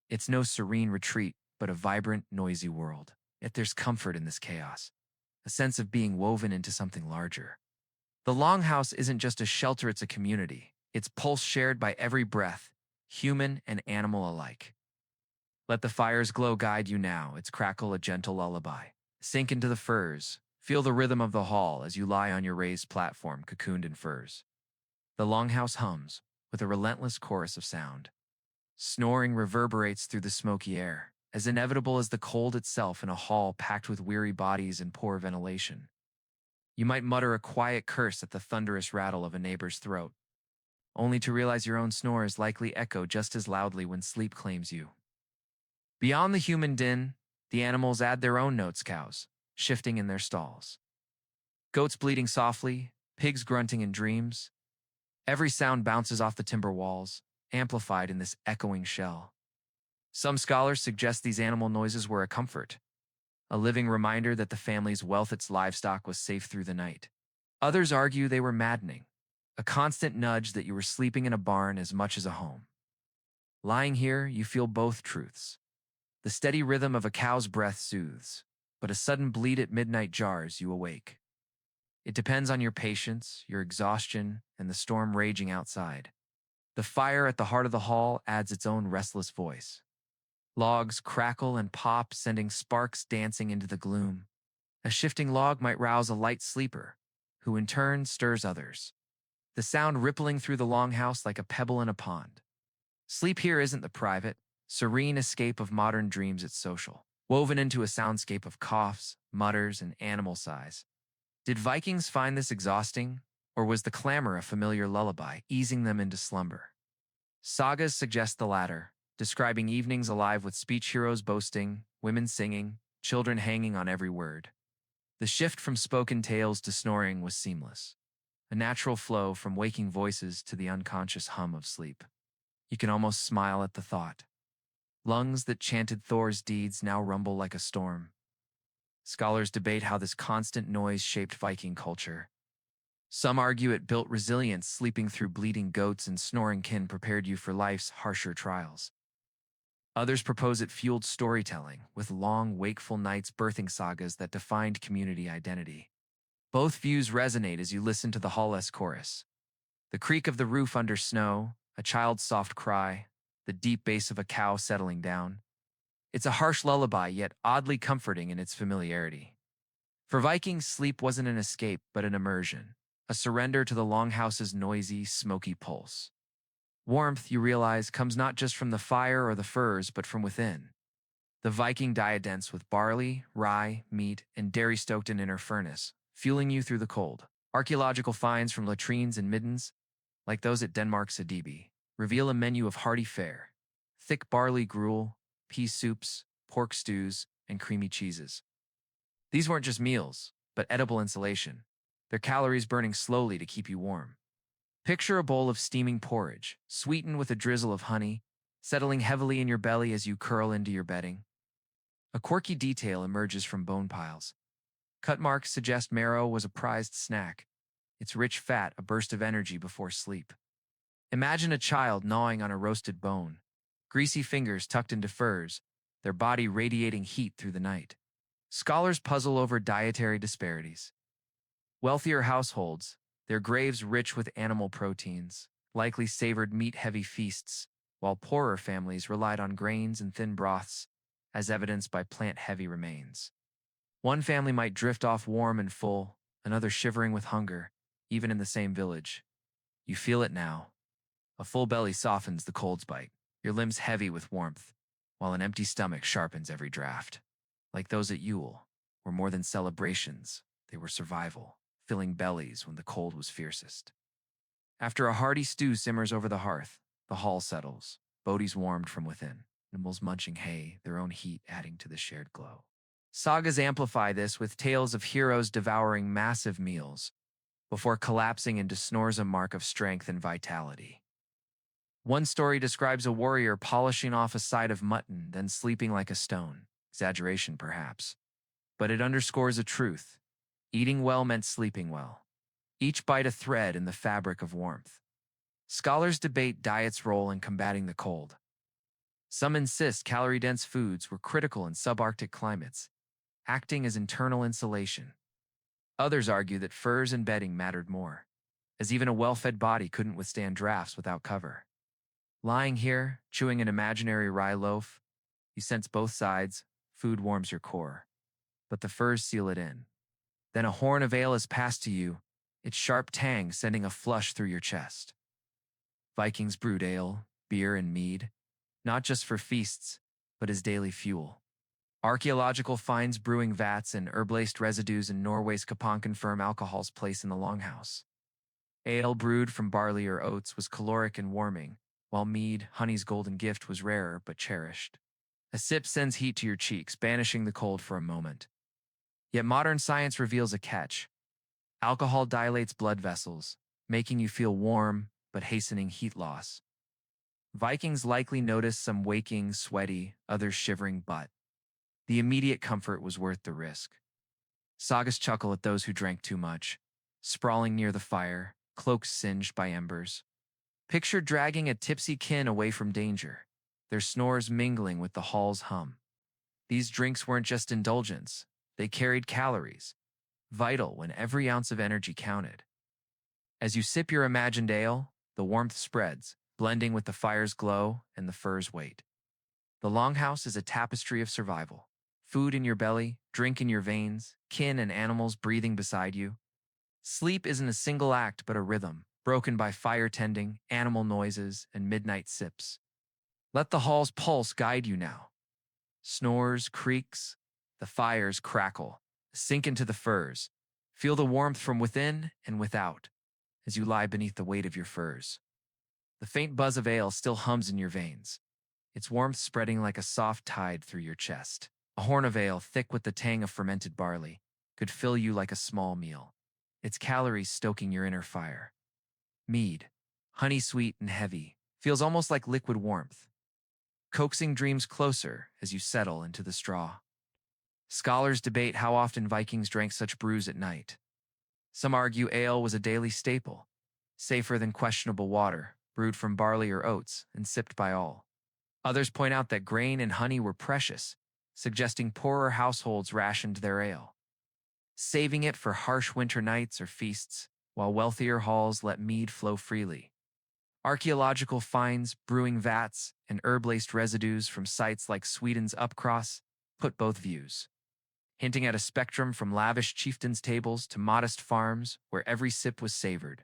It's no serene retreat, but a vibrant, noisy world. Yet there's comfort in this chaos, a sense of being woven into something larger. The longhouse isn't just a shelter, it's a community. Its pulse shared by every breath, human and animal alike. Let the fire's glow guide you now, its crackle a gentle lullaby. Sink into the furs, feel the rhythm of the hall as you lie on your raised platform cocooned in furs. The longhouse hums, with a relentless chorus of sound. Snoring reverberates through the smoky air, as inevitable as the cold itself in a hall packed with weary bodies and poor ventilation. You might mutter a quiet curse at the thunderous rattle of a neighbor's throat, only to realize your own snores likely echo just as loudly when sleep claims you. Beyond the human din, the animals add their own notes: cows, shifting in their stalls, goats bleating softly, pigs grunting in dreams. Every sound bounces off the timber walls, amplified in this echoing shell. Some scholars suggest these animal noises were a comfort, a living reminder that the family's wealth, its livestock, was safe through the night. Others argue they were maddening, a constant nudge that you were sleeping in a barn as much as a home. Lying here, you feel both truths. The steady rhythm of a cow's breath soothes, but a sudden bleed at midnight jars you awake. It depends on your patience, your exhaustion, and the storm raging outside. The fire at the heart of the hall adds its own restless voice. Logs crackle and pop, sending sparks dancing into the gloom. A shifting log might rouse a light sleeper, who in turn stirs others. The sound rippling through the longhouse like a pebble in a pond. Sleep here isn't the private, serene escape of modern dreams, it's social, woven into a soundscape of coughs, mutters, and animal sighs. Did Vikings find this exhausting, or was the clamor a familiar lullaby, easing them into slumber? Sagas suggest the latter, describing evenings alive with speech heroes boasting, women singing, children hanging on every word. The shift from spoken tales to snoring was seamless, a natural flow from waking voices to the unconscious hum of sleep. You can almost smile at the thought. Lungs that chanted Thor's deeds now rumble like a storm. Scholars debate how this constant noise shaped Viking culture. Some argue it built resilience, sleeping through bleeding goats and snoring kin prepared you for life's harsher trials. Others propose it fueled storytelling, with long, wakeful nights birthing sagas that defined community identity. Both views resonate as you listen to the hall-esque chorus. The creak of the roof under snow, a child's soft cry, the deep bass of a cow settling down. It's a harsh lullaby, yet oddly comforting in its familiarity. For Vikings, sleep wasn't an escape, but an immersion, a surrender to the longhouse's noisy, smoky pulse. Warmth, you realize, comes not just from the fire or the furs, but from within. The Viking diet dense with barley, rye, meat, and dairy stoked in inner furnace, fueling you through the cold. Archaeological finds from latrines and middens, like those at Denmark's Adibi, reveal a menu of hearty fare: thick barley gruel, pea soups, pork stews, and creamy cheeses. These weren't just meals, but edible insulation, their calories burning slowly to keep you warm. Picture a bowl of steaming porridge, sweetened with a drizzle of honey, settling heavily in your belly as you curl into your bedding. A quirky detail emerges from bone piles. Cut marks suggest marrow was a prized snack, its rich fat a burst of energy before sleep. Imagine a child gnawing on a roasted bone, greasy fingers tucked into furs, their body radiating heat through the night. Scholars puzzle over dietary disparities. Wealthier households, their graves rich with animal proteins, likely savored meat-heavy feasts, while poorer families relied on grains and thin broths, as evidenced by plant-heavy remains. One family might drift off warm and full, another shivering with hunger, even in the same village. You feel it now. A full belly softens the cold's bite, your limbs heavy with warmth, while an empty stomach sharpens every draft. Like those at Yule, were more than celebrations, they were survival, filling bellies when the cold was fiercest. After a hearty stew simmers over the hearth, the hall settles, bodies warmed from within, animals munching hay, their own heat adding to the shared glow. Sagas amplify this with tales of heroes devouring massive meals before collapsing into snores, a mark of strength and vitality. One story describes a warrior polishing off a side of mutton, then sleeping like a stone. Exaggeration, perhaps. But it underscores a truth. Eating well meant sleeping well. Each bite a thread in the fabric of warmth. Scholars debate diet's role in combating the cold. Some insist calorie-dense foods were critical in subarctic climates, acting as internal insulation. Others argue that furs and bedding mattered more, as even a well-fed body couldn't withstand drafts without cover. Lying here, chewing an imaginary rye loaf, you sense both sides. Food warms your core, but the furs seal it in. Then a horn of ale is passed to you, its sharp tang sending a flush through your chest. Vikings brewed ale, beer, and mead, not just for feasts, but as daily fuel. Archaeological finds brewing vats and herb-laced residues in Norway's Kappan confirm alcohol's place in the longhouse. Ale brewed from barley or oats was caloric and warming, while mead, honey's golden gift, was rarer but cherished. A sip sends heat to your cheeks, banishing the cold for a moment. Yet modern science reveals a catch. Alcohol dilates blood vessels, making you feel warm but hastening heat loss. Vikings likely noticed some waking, sweaty, others shivering, but the immediate comfort was worth the risk. Sagas chuckle at those who drank too much, sprawling near the fire, cloaks singed by embers. Picture dragging a tipsy kin away from danger, their snores mingling with the hall's hum. These drinks weren't just indulgence, They carried calories, vital when every ounce of energy counted. As you sip your imagined ale, the warmth spreads, blending with the fire's glow and the fur's weight. The longhouse is a tapestry of survival. Food in your belly, drink in your veins, kin and animals breathing beside you. Sleep isn't a single act but a rhythm, broken by fire tending, animal noises, and midnight sips. Let the hall's pulse guide you now. Snores, creaks, the fires crackle. Sink into the furs. Feel the warmth from within and without as you lie beneath the weight of your furs. The faint buzz of ale still hums in your veins, its warmth spreading like a soft tide through your chest. A horn of ale, thick with the tang of fermented barley, could fill you like a small meal, its calories stoking your inner fire. Mead, honey-sweet and heavy, feels almost like liquid warmth, coaxing dreams closer as you settle into the straw. Scholars debate how often Vikings drank such brews at night. Some argue ale was a daily staple, safer than questionable water, brewed from barley or oats and sipped by all. Others point out that grain and honey were precious, suggesting poorer households rationed their ale, saving it for harsh winter nights or feasts, while wealthier halls let mead flow freely. Archaeological finds, brewing vats, and herb-laced residues from sites like Sweden's Uppcross put both views, hinting at a spectrum from lavish chieftains' tables to modest farms where every sip was savored.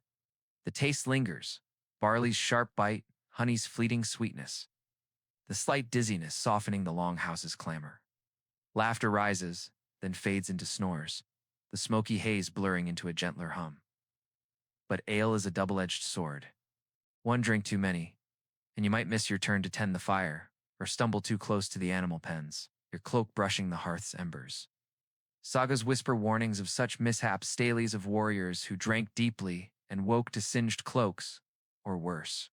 The taste lingers, barley's sharp bite, honey's fleeting sweetness, the slight dizziness softening the longhouse's clamor. Laughter rises, then fades into snores, the smoky haze blurring into a gentler hum. But ale is a double-edged sword. One drink too many, and you might miss your turn to tend the fire, or stumble too close to the animal pens, your cloak brushing the hearth's embers. Sagas whisper warnings of such mishaps, stales of warriors who drank deeply and woke to singed cloaks, or worse.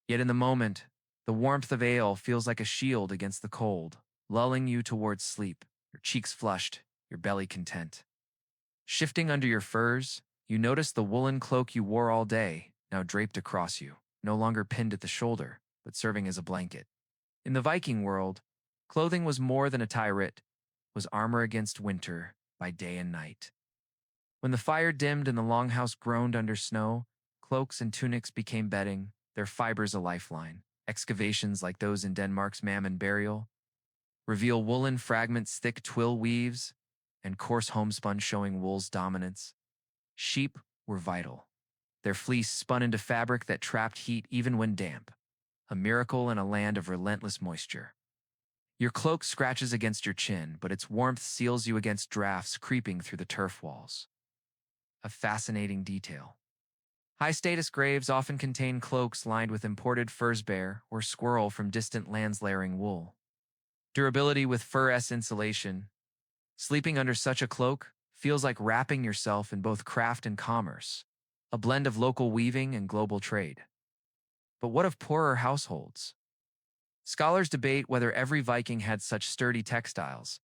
Yet in the moment, the warmth of ale feels like a shield against the cold, lulling you towards sleep, your cheeks flushed, your belly content. Shifting under your furs, you notice the woolen cloak you wore all day, now draped across you, no longer pinned at the shoulder, but serving as a blanket. In the Viking world, clothing was more than a tyrant, was armor against winter by day and night. When the fire dimmed and the longhouse groaned under snow, cloaks and tunics became bedding, their fibers a lifeline. Excavations like those in Denmark's Mammon burial reveal woolen fragments, thick twill weaves, and coarse homespun showing wool's dominance. Sheep were vital. Their fleece spun into fabric that trapped heat even when damp, a miracle in a land of relentless moisture. Your cloak scratches against your chin, but its warmth seals you against drafts creeping through the turf walls. A fascinating detail. High-status graves often contain cloaks lined with imported furs, bear or squirrel from distant lands layering wool. Durability with fur-S insulation. Sleeping under such a cloak feels like wrapping yourself in both craft and commerce, a blend of local weaving and global trade. But what of poorer households? Scholars debate whether every Viking had such sturdy textiles.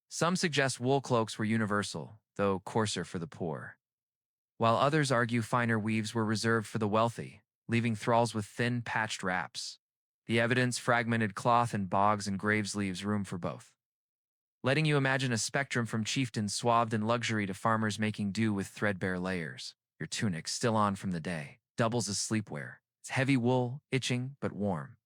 Some suggest wool cloaks were universal, though coarser for the poor, while others argue finer weaves were reserved for the wealthy, leaving thralls with thin, patched wraps. The evidence, fragmented cloth and bogs and graves, leaves room for both, letting you imagine a spectrum from chieftains swathed in luxury to farmers making do with threadbare layers. Your tunic, still on from the day, doubles as sleepwear. It's heavy wool, itching, but warm.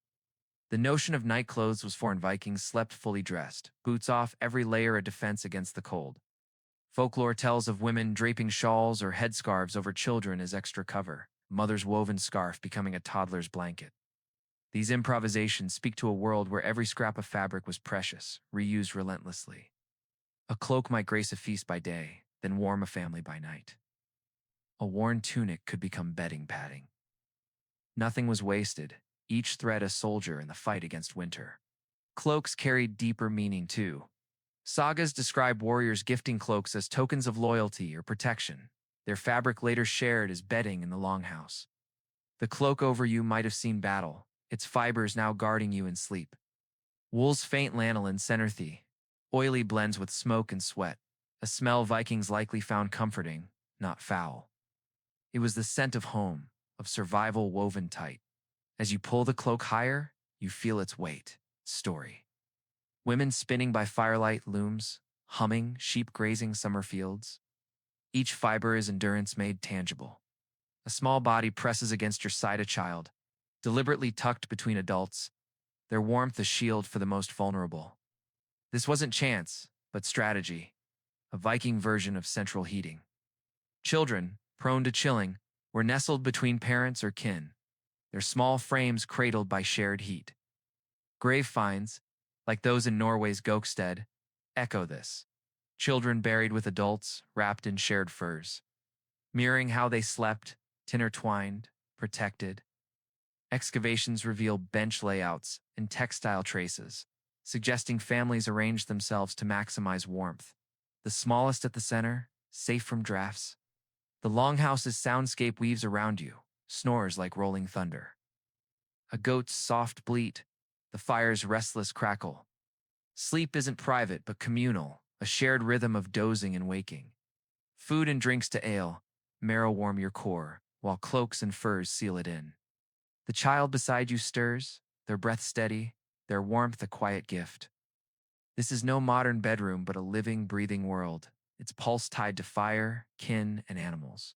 The notion of night clothes was foreign. Vikings slept fully dressed, boots off, every layer a defense against the cold. Folklore tells of women draping shawls or headscarves over children as extra cover, mother's woven scarf becoming a toddler's blanket. These improvisations speak to a world where every scrap of fabric was precious, reused relentlessly. A cloak might grace a feast by day, then warm a family by night. A worn tunic could become bedding padding. Nothing was wasted, each thread a soldier in the fight against winter. Cloaks carried deeper meaning too. Sagas describe warriors gifting cloaks as tokens of loyalty or protection, their fabric later shared as bedding in the longhouse. The cloak over you might have seen battle, its fibers now guarding you in sleep. Wool's faint lanolin centerthy, oily blends with smoke and sweat, a smell Vikings likely found comforting, not foul. It was the scent of home, of survival woven tight. As you pull the cloak higher, you feel its weight, story. Women spinning by firelight looms, humming, sheep grazing summer fields. Each fiber is endurance made tangible. A small body presses against your side, a child, deliberately tucked between adults, their warmth a shield for the most vulnerable. This wasn't chance, but strategy, a Viking version of central heating. Children, prone to chilling, were nestled between parents or kin, their small frames cradled by shared heat. Grave finds, like those in Norway's Gokstead, echo this. Children buried with adults, wrapped in shared furs, mirroring how they slept, intertwined, protected. Excavations reveal bench layouts and textile traces, suggesting families arranged themselves to maximize warmth. The smallest at the center, safe from drafts. The Longhouses' soundscape weaves around you, snores like rolling thunder. A goat's soft bleat, the fire's restless crackle. Sleep isn't private but communal, a shared rhythm of dozing and waking. Food and drinks to ale, marrow warm your core, while cloaks and furs seal it in. The child beside you stirs, their breath steady, their warmth a quiet gift. This is no modern bedroom but a living, breathing world, its pulse tied to fire, kin, and animals.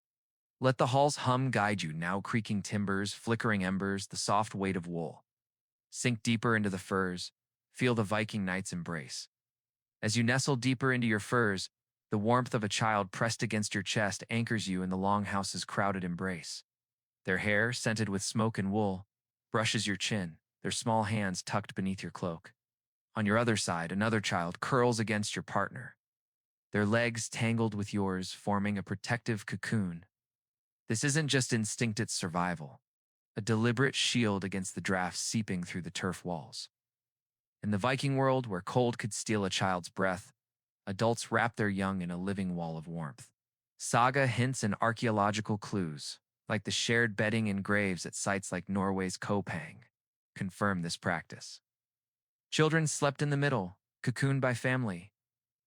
Let the hall's hum guide you, now creaking timbers, flickering embers, the soft weight of wool. Sink deeper into the furs, feel the Viking night's embrace. As you nestle deeper into your furs, the warmth of a child pressed against your chest anchors you in the Longhouse's crowded embrace. Their hair, scented with smoke and wool, brushes your chin, their small hands tucked beneath your cloak. On your other side, another child curls against your partner, their legs tangled with yours, forming a protective cocoon. This isn't just instinct, it's survival, a deliberate shield against the drafts seeping through the turf walls. In the Viking world, where cold could steal a child's breath, adults wrap their young in a living wall of warmth. Saga hints and archaeological clues, like the shared bedding in graves at sites like Norway's Kopang, confirm this practice. Children slept in the middle, cocooned by family,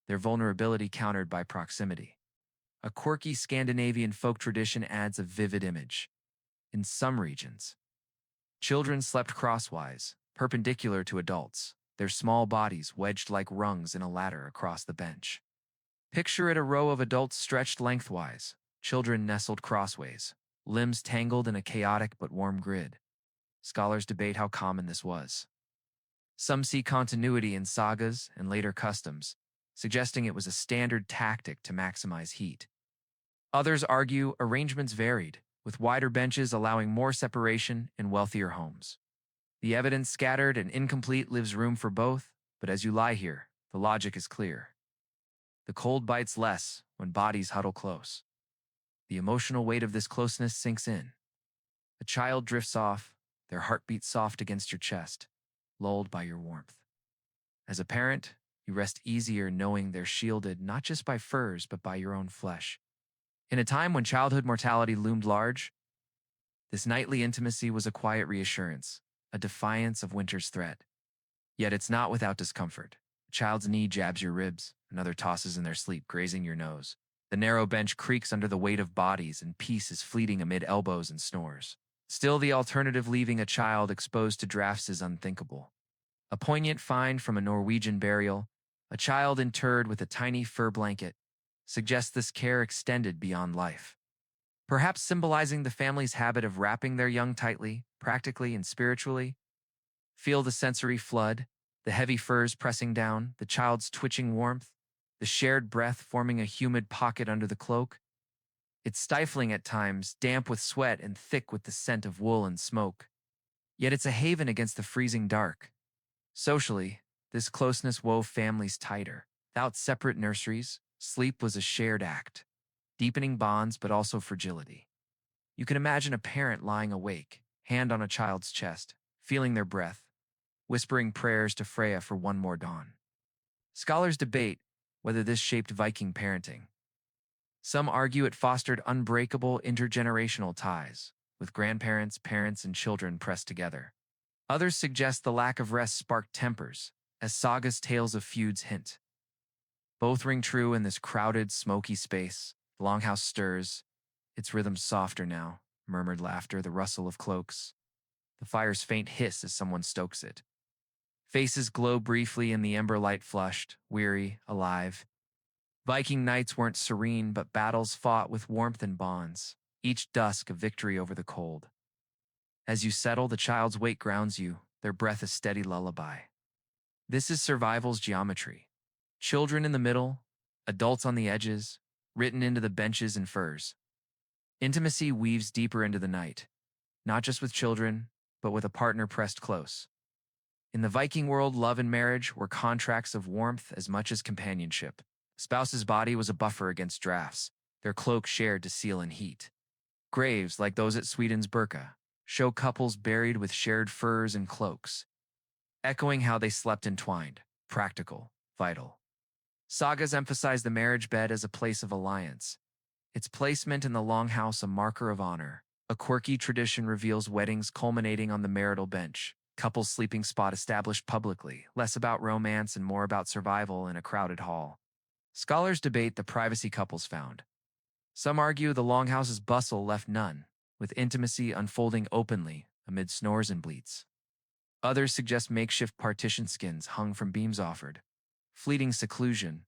their vulnerability countered by proximity. A quirky Scandinavian folk tradition adds a vivid image. In some regions, children slept crosswise, perpendicular to adults, their small bodies wedged like rungs in a ladder across the bench. Picture it, a row of adults stretched lengthwise, children nestled crossways, limbs tangled in a chaotic but warm grid. Scholars debate how common this was. Some see continuity in sagas and later customs, suggesting it was a standard tactic to maximize heat. Others argue arrangements varied, with wider benches allowing more separation in wealthier homes. The evidence, scattered and incomplete, leaves room for both, but as you lie here, the logic is clear. The cold bites less when bodies huddle close. The emotional weight of this closeness sinks in. A child drifts off, their heartbeat soft against your chest, lulled by your warmth. As a parent, you rest easier knowing they're shielded not just by furs but by your own flesh. In a time when childhood mortality loomed large, this nightly intimacy was a quiet reassurance, a defiance of winter's threat. Yet it's not without discomfort. A child's knee jabs your ribs, another tosses in their sleep, grazing your nose. The narrow bench creaks under the weight of bodies, and peace is fleeting amid elbows and snores. Still, the alternative, leaving a child exposed to drafts, is unthinkable. A poignant find from a Norwegian burial, a child interred with a tiny fur blanket, suggests this care extended beyond life. Perhaps symbolizing the family's habit of wrapping their young tightly, practically and spiritually. Feel the sensory flood, the heavy furs pressing down, the child's twitching warmth, the shared breath forming a humid pocket under the cloak. It's stifling at times, damp with sweat and thick with the scent of wool and smoke. Yet it's a haven against the freezing dark. Socially, this closeness wove families tighter. Without separate nurseries, sleep was a shared act, deepening bonds but also fragility. You can imagine a parent lying awake, hand on a child's chest, feeling their breath, whispering prayers to Freya for one more dawn. Scholars debate whether this shaped Viking parenting. Some argue it fostered unbreakable intergenerational ties, with grandparents, parents, and children pressed together. Others suggest the lack of rest sparked tempers, as Saga's tales of feuds hint. Both ring true in this crowded, smoky space. The longhouse stirs, its rhythm softer now, murmured laughter, the rustle of cloaks, the fire's faint hiss as someone stokes it. Faces glow briefly in the ember light, flushed, weary, alive. Viking nights weren't serene, but battles fought with warmth and bonds, each dusk a victory over the cold. As you settle, the child's weight grounds you, their breath a steady lullaby. This is survival's geometry. Children in the middle, adults on the edges, written into the benches and furs. Intimacy weaves deeper into the night, not just with children, but with a partner pressed close. In the Viking world, love and marriage were contracts of warmth as much as companionship. Spouse's body was a buffer against drafts, their cloak shared to seal in heat. Graves, like those at Sweden's Birka, show couples buried with shared furs and cloaks, echoing how they slept entwined, practical, vital. Sagas emphasize the marriage bed as a place of alliance, its placement in the longhouse a marker of honor. A quirky tradition reveals weddings culminating on the marital bench, couples' sleeping spot established publicly, less about romance and more about survival in a crowded hall. Scholars debate the privacy couples found. Some argue the longhouse's bustle left none, with intimacy unfolding openly amid snores and bleats. Others suggest makeshift partition skins hung from beams offered. Fleeting seclusion.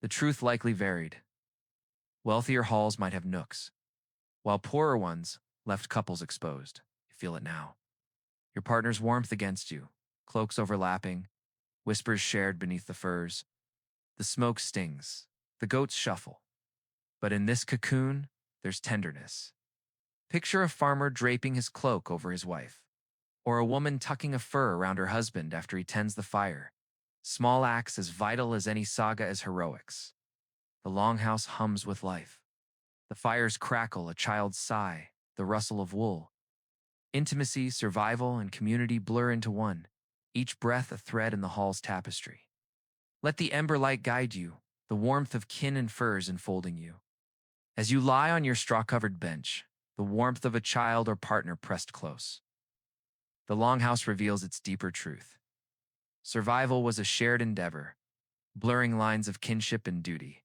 The truth likely varied. Wealthier halls might have nooks, while poorer ones left couples exposed. You feel it now. Your partner's warmth against you, cloaks overlapping, whispers shared beneath the furs. The smoke stings, the goats shuffle. But in this cocoon, there's tenderness. Picture a farmer draping his cloak over his wife, or a woman tucking a fur around her husband after he tends the fire. Small acts as vital as any saga as heroics. The longhouse hums with life. The fires crackle, a child's sigh, the rustle of wool. Intimacy, survival, and community blur into one, each breath a thread in the hall's tapestry. Let the ember light guide you, the warmth of kin and furs enfolding you. As you lie on your straw-covered bench, the warmth of a child or partner pressed close. The longhouse reveals its deeper truth. Survival was a shared endeavor, blurring lines of kinship and duty.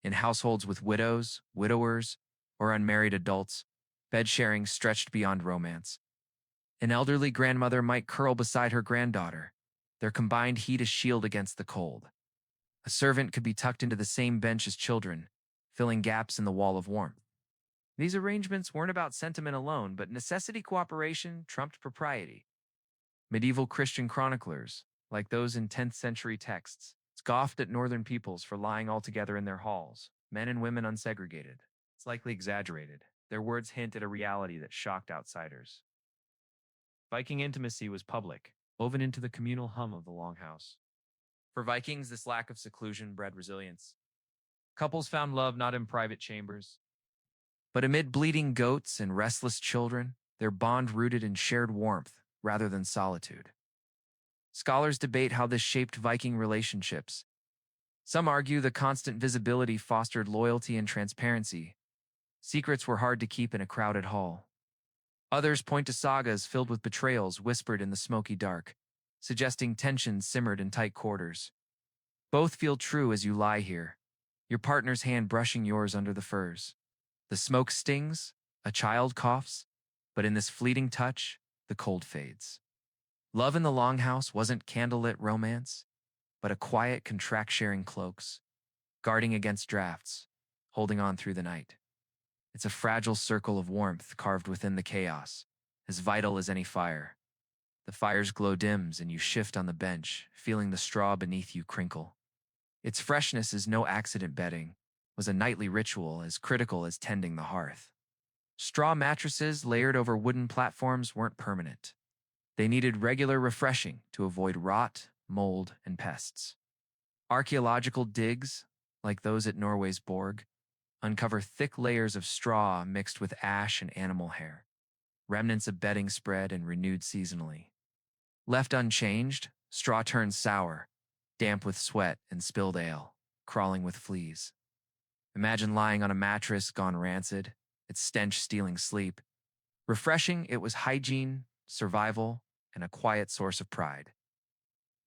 In households with widows, widowers, or unmarried adults, bed sharing stretched beyond romance. An elderly grandmother might curl beside her granddaughter, their combined heat a shield against the cold. A servant could be tucked into the same bench as children, filling gaps in the wall of warmth. These arrangements weren't about sentiment alone, but necessity cooperation trumped propriety. Medieval Christian chroniclers, like those in 10th century texts, scoffed at northern peoples for lying all together in their halls, men and women unsegregated. It's likely exaggerated. Their words hint at a reality that shocked outsiders. Viking intimacy was public, woven into the communal hum of the longhouse. For Vikings, this lack of seclusion bred resilience. Couples found love not in private chambers, but amid bleating goats and restless children, their bond rooted in shared warmth rather than solitude. Scholars debate how this shaped Viking relationships. Some argue the constant visibility fostered loyalty and transparency. Secrets were hard to keep in a crowded hall. Others point to sagas filled with betrayals whispered in the smoky dark, suggesting tensions simmered in tight quarters. Both feel true as you lie here, your partner's hand brushing yours under the furs. The smoke stings, a child coughs, but in this fleeting touch, the cold fades. Love in the longhouse wasn't candlelit romance, but a quiet contract-sharing cloaks, guarding against drafts, holding on through the night. It's a fragile circle of warmth carved within the chaos, as vital as any fire. The fire's glow dims and you shift on the bench, feeling the straw beneath you crinkle. Its freshness is no accident bedding, was a nightly ritual as critical as tending the hearth. Straw mattresses layered over wooden platforms weren't permanent. They needed regular refreshing to avoid rot, mold, and pests. Archaeological digs, like those at Norway's Borg, uncover thick layers of straw mixed with ash and animal hair, remnants of bedding spread and renewed seasonally. Left unchanged, straw turns sour, damp with sweat and spilled ale, crawling with fleas. Imagine lying on a mattress gone rancid, its stench stealing sleep. Refreshing, it was hygiene, survival, and a quiet source of pride.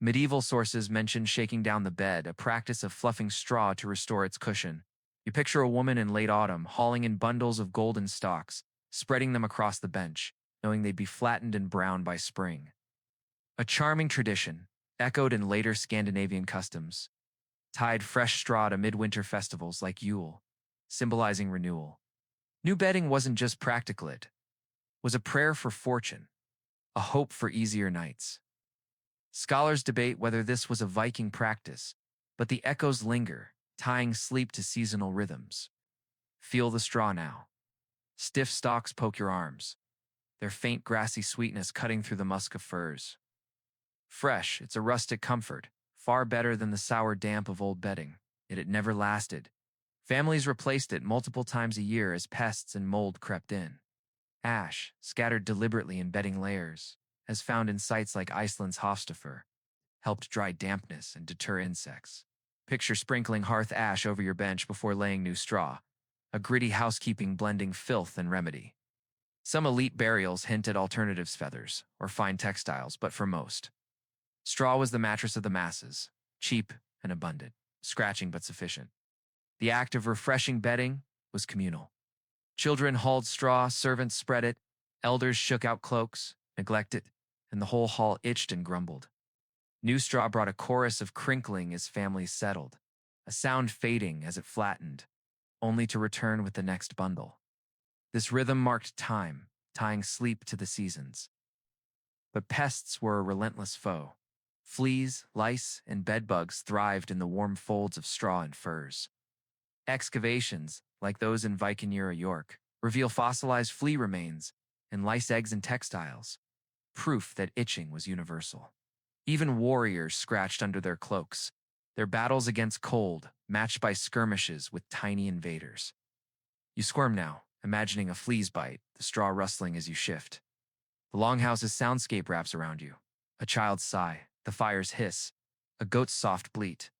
Medieval sources mention shaking down the bed, a practice of fluffing straw to restore its cushion. You picture a woman in late autumn hauling in bundles of golden stalks, spreading them across the bench, knowing they'd be flattened and brown by spring. A charming tradition, echoed in later Scandinavian customs. tied fresh straw to midwinter festivals like Yule, symbolizing renewal. New bedding wasn't just practical, it was a prayer for fortune, a hope for easier nights. Scholars debate whether this was a Viking practice, but the echoes linger, tying sleep to seasonal rhythms. Feel the straw now. Stiff stalks poke your arms, their faint grassy sweetness cutting through the musk of firs. Fresh, it's a rustic comfort, far better than the sour damp of old bedding, yet it never lasted. Families replaced it multiple times a year as pests and mold crept in. Ash, scattered deliberately in bedding layers, as found in sites like Iceland's Hofstafur, helped dry dampness and deter insects. Picture sprinkling hearth ash over your bench before laying new straw, a gritty housekeeping blending filth and remedy. Some elite burials hint at alternatives, feathers, or fine textiles, but for most, straw was the mattress of the masses, cheap and abundant, scratching but sufficient. The act of refreshing bedding was communal. Children hauled straw, servants spread it, elders shook out cloaks, neglect it, and the whole hall itched and grumbled. New straw brought a chorus of crinkling as families settled, a sound fading as it flattened, only to return with the next bundle. This rhythm marked time, tying sleep to the seasons. But pests were a relentless foe. Fleas, lice, and bedbugs thrived in the warm folds of straw and furs. Excavations, like those in Viking era York, reveal fossilized flea remains and lice eggs in textiles, proof that itching was universal. Even warriors scratched under their cloaks, their battles against cold matched by skirmishes with tiny invaders. You squirm now, imagining a flea's bite, the straw rustling as you shift. The Longhouses' soundscape wraps around you. A child's sigh, the fire's hiss, a goat's soft bleat.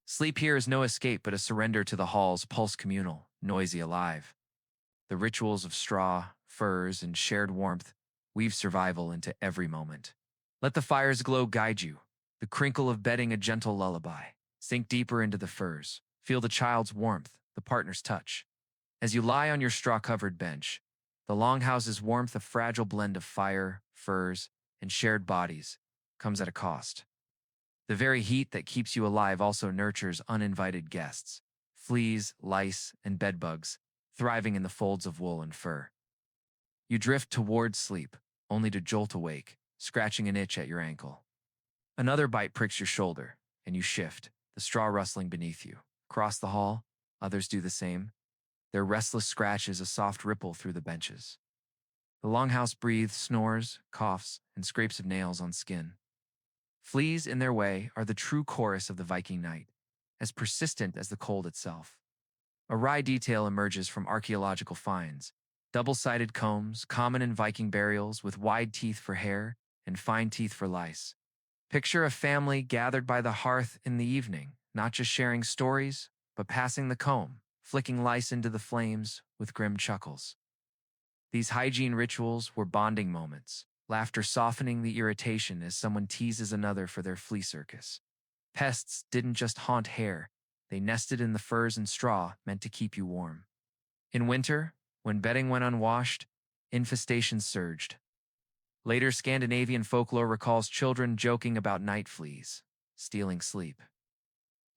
Sleep here is no escape but a surrender to the hall's pulse communal, noisy alive. The rituals of straw, furs, and shared warmth weave survival into every moment. Let the fire's glow guide you, the crinkle of bedding a gentle lullaby. Sink deeper into the furs. Feel the child's warmth, the partner's touch. As you lie on your straw-covered bench, the Longhouse's warmth, a fragile blend of fire, furs, and shared bodies, comes at a cost. The very heat that keeps you alive also nurtures uninvited guests, fleas, lice, and bedbugs, thriving in the folds of wool and fur. You drift towards sleep, only to jolt awake, scratching an itch at your ankle. Another bite pricks your shoulder, and you shift, the straw rustling beneath you. Across the hall, others do the same, their restless scratches a soft ripple through the benches. The Longhouse breathes, snores, coughs, and scrapes of nails on skin. Fleas, in their way, are the true chorus of the Viking night, as persistent as the cold itself. A wry detail emerges from archaeological finds. Double-sided combs, common in Viking burials, with wide teeth for hair and fine teeth for lice. Picture a family gathered by the hearth in the evening, not just sharing stories, but passing the comb, flicking lice into the flames with grim chuckles. These hygiene rituals were bonding moments, laughter softening the irritation as someone teases another for their flea circus. Pests didn't just haunt hair, they nested in the furs and straw meant to keep you warm. In winter, when bedding went unwashed, infestations surged. Later Scandinavian folklore recalls children joking about night fleas, stealing sleep.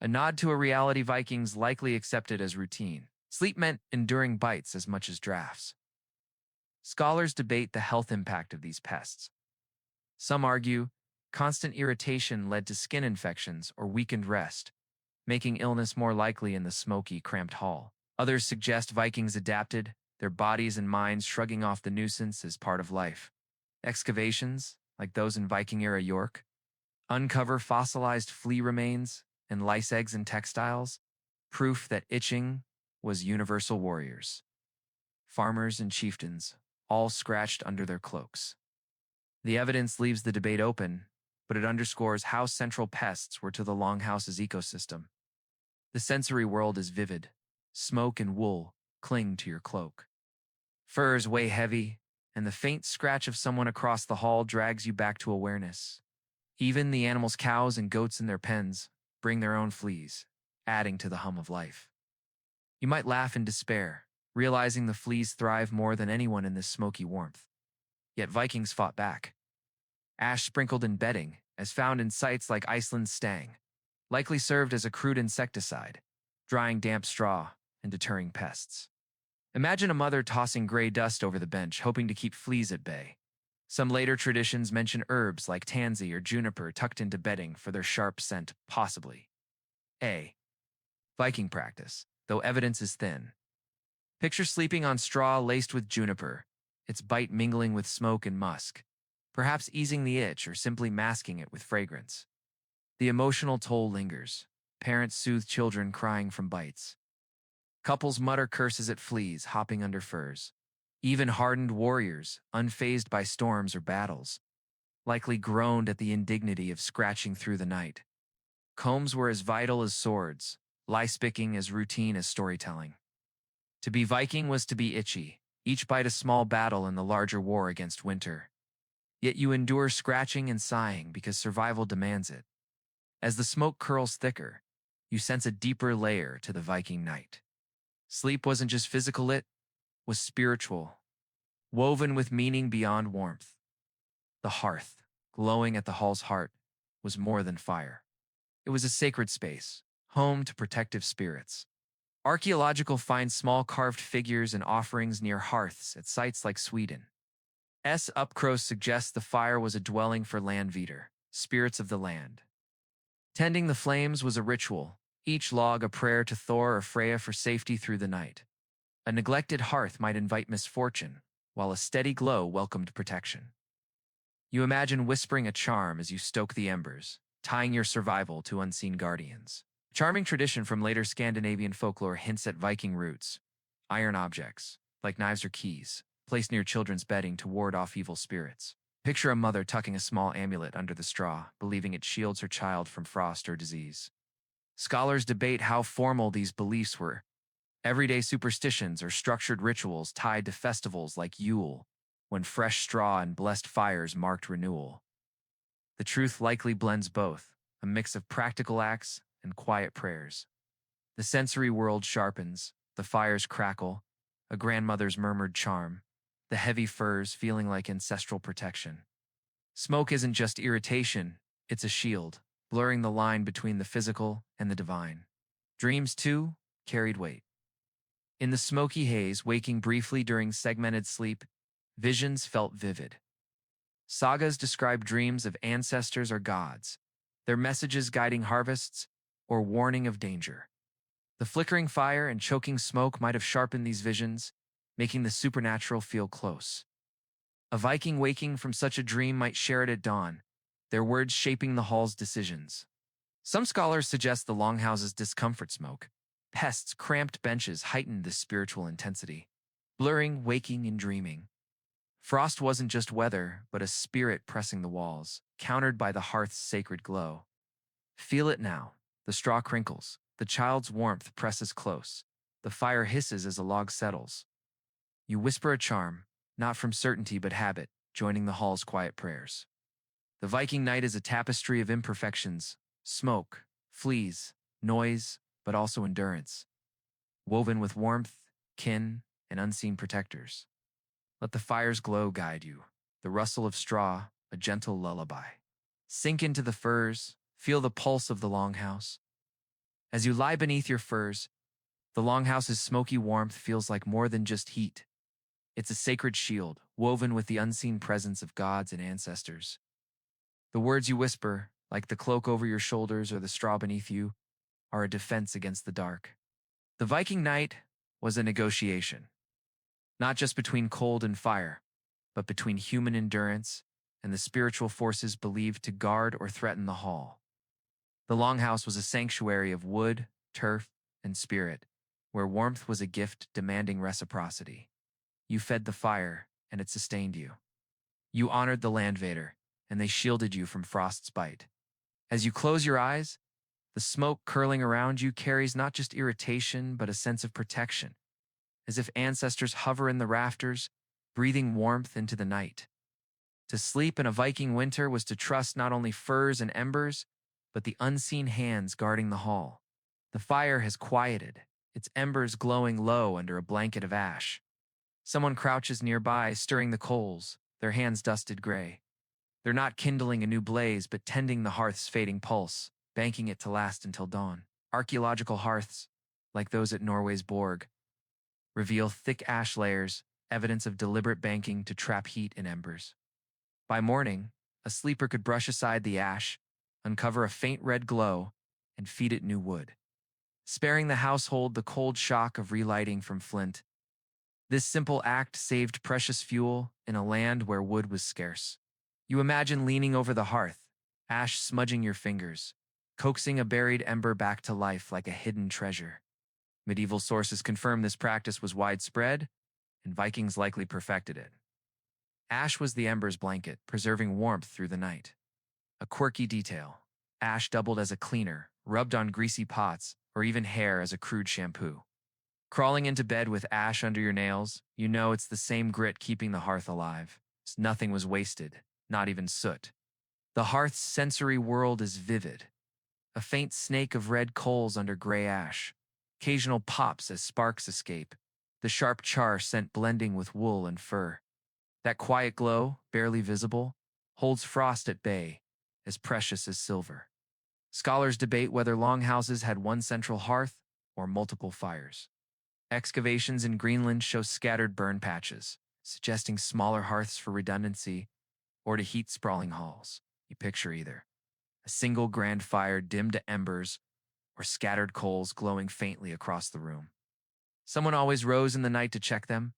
A nod to a reality Vikings likely accepted as routine. Sleep meant enduring bites as much as drafts. Scholars debate the health impact of these pests. Some argue constant irritation led to skin infections or weakened rest, making illness more likely in the smoky, cramped hall. Others suggest Vikings adapted, their bodies and minds shrugging off the nuisance as part of life. Excavations, like those in Viking-era York, uncover fossilized flea remains and lice eggs in textiles, proof that itching was universal warriors. Farmers and chieftains, all scratched under their cloaks. The evidence leaves the debate open, but it underscores how central pests were to the Longhouse's ecosystem. The sensory world is vivid. Smoke and wool cling to your cloak. Furs weigh heavy, and the faint scratch of someone across the hall drags you back to awareness. Even the animals' cows and goats in their pens bring their own fleas, adding to the hum of life. You might laugh in despair, realizing the fleas thrive more than anyone in this smoky warmth. Yet Vikings fought back. Ash sprinkled in bedding, as found in sites like Iceland's Stang, likely served as a crude insecticide, drying damp straw and deterring pests. Imagine a mother tossing gray dust over the bench, hoping to keep fleas at bay. Some later traditions mention herbs like tansy or juniper tucked into bedding for their sharp scent, possibly. A. Viking practice, though evidence is thin. Picture sleeping on straw laced with juniper, its bite mingling with smoke and musk, perhaps easing the itch or simply masking it with fragrance. The emotional toll lingers. Parents soothe children crying from bites. Couples mutter curses at fleas hopping under furs. Even hardened warriors, unfazed by storms or battles, likely groaned at the indignity of scratching through the night. Combs were as vital as swords, lice-picking as routine as storytelling. To be Viking was to be itchy, each bite a small battle in the larger war against winter. Yet you endure scratching and sighing because survival demands it. As the smoke curls thicker, you sense a deeper layer to the Viking night. Sleep wasn't just physical, it was spiritual, woven with meaning beyond warmth. The hearth, glowing at the hall's heart, was more than fire. It was a sacred space, home to protective spirits. Archaeological finds small carved figures and offerings near hearths at sites like Sweden. Upcross suggests the fire was a dwelling for Landvidar, spirits of the land. Tending the flames was a ritual, each log a prayer to Thor or Freya for safety through the night. A neglected hearth might invite misfortune, while a steady glow welcomed protection. You imagine whispering a charm as you stoke the embers, tying your survival to unseen guardians. A charming tradition from later Scandinavian folklore hints at Viking roots. Iron objects, like knives or keys, placed near children's bedding to ward off evil spirits. Picture a mother tucking a small amulet under the straw, believing it shields her child from frost or disease. Scholars debate how formal these beliefs were. Everyday superstitions or structured rituals tied to festivals like Yule, when fresh straw and blessed fires marked renewal. The truth likely blends both, a mix of practical acts and quiet prayers. The sensory world sharpens, the fires crackle, a grandmother's murmured charm, the heavy furs feeling like ancestral protection. Smoke isn't just irritation, it's a shield, blurring the line between the physical and the divine. Dreams, too, carried weight. In the smoky haze, waking briefly during segmented sleep, visions felt vivid. Sagas describe dreams of ancestors or gods, their messages guiding harvests or warning of danger. The flickering fire and choking smoke might have sharpened these visions, making the supernatural feel close. A Viking waking from such a dream might share it at dawn, their words shaping the hall's decisions. Some scholars suggest the Longhouses' discomfort smoke. Pests, cramped benches heightened this spiritual intensity, blurring waking and dreaming. Frost wasn't just weather, but a spirit pressing the walls, countered by the hearth's sacred glow. Feel it now. The straw crinkles, the child's warmth presses close, the fire hisses as a log settles. You whisper a charm, not from certainty but habit, joining the hall's quiet prayers. The Viking night is a tapestry of imperfections, smoke, fleas, noise, but also endurance, woven with warmth, kin, and unseen protectors. Let the fire's glow guide you, the rustle of straw, a gentle lullaby. Sink into the furs, feel the pulse of the longhouse. As you lie beneath your furs, the longhouse's smoky warmth feels like more than just heat. It's a sacred shield, woven with the unseen presence of gods and ancestors. The words you whisper, like the cloak over your shoulders or the straw beneath you, are a defense against the dark. The Viking night was a negotiation, not just between cold and fire, but between human endurance and the spiritual forces believed to guard or threaten the hall. The longhouse was a sanctuary of wood, turf, and spirit, where warmth was a gift demanding reciprocity. You fed the fire, and it sustained you. You honored the landvader, and they shielded you from frost's bite. As you close your eyes, the smoke curling around you carries not just irritation, but a sense of protection, as if ancestors hover in the rafters, breathing warmth into the night. To sleep in a Viking winter was to trust not only furs and embers, but the unseen hands guarding the hall. The fire has quieted, its embers glowing low under a blanket of ash. Someone crouches nearby, stirring the coals, their hands dusted gray. They're not kindling a new blaze, but tending the hearth's fading pulse, banking it to last until dawn. Archaeological hearths, like those at Norway's Borg, reveal thick ash layers, evidence of deliberate banking to trap heat in embers. By morning, a sleeper could brush aside the ash, uncover a faint red glow, and feed it new wood, sparing the household the cold shock of relighting from flint. This simple act saved precious fuel in a land where wood was scarce. You imagine leaning over the hearth, ash smudging your fingers, coaxing a buried ember back to life like a hidden treasure. Medieval sources confirm this practice was widespread, and Vikings likely perfected it. Ash was the ember's blanket, preserving warmth through the night. A quirky detail: ash doubled as a cleaner, rubbed on greasy pots, or even hair as a crude shampoo. Crawling into bed with ash under your nails, you know it's the same grit keeping the hearth alive. Nothing was wasted, not even soot. The hearth's sensory world is vivid. A faint snake of red coals under gray ash. Occasional pops as sparks escape, the sharp char scent blending with wool and fur. That quiet glow, barely visible, holds frost at bay, as precious as silver. Scholars debate whether longhouses had one central hearth or multiple fires. Excavations in Greenland show scattered burn patches, suggesting smaller hearths for redundancy or to heat sprawling halls. You picture either: a single grand fire dimmed to embers or scattered coals glowing faintly across the room. Someone always rose in the night to check them,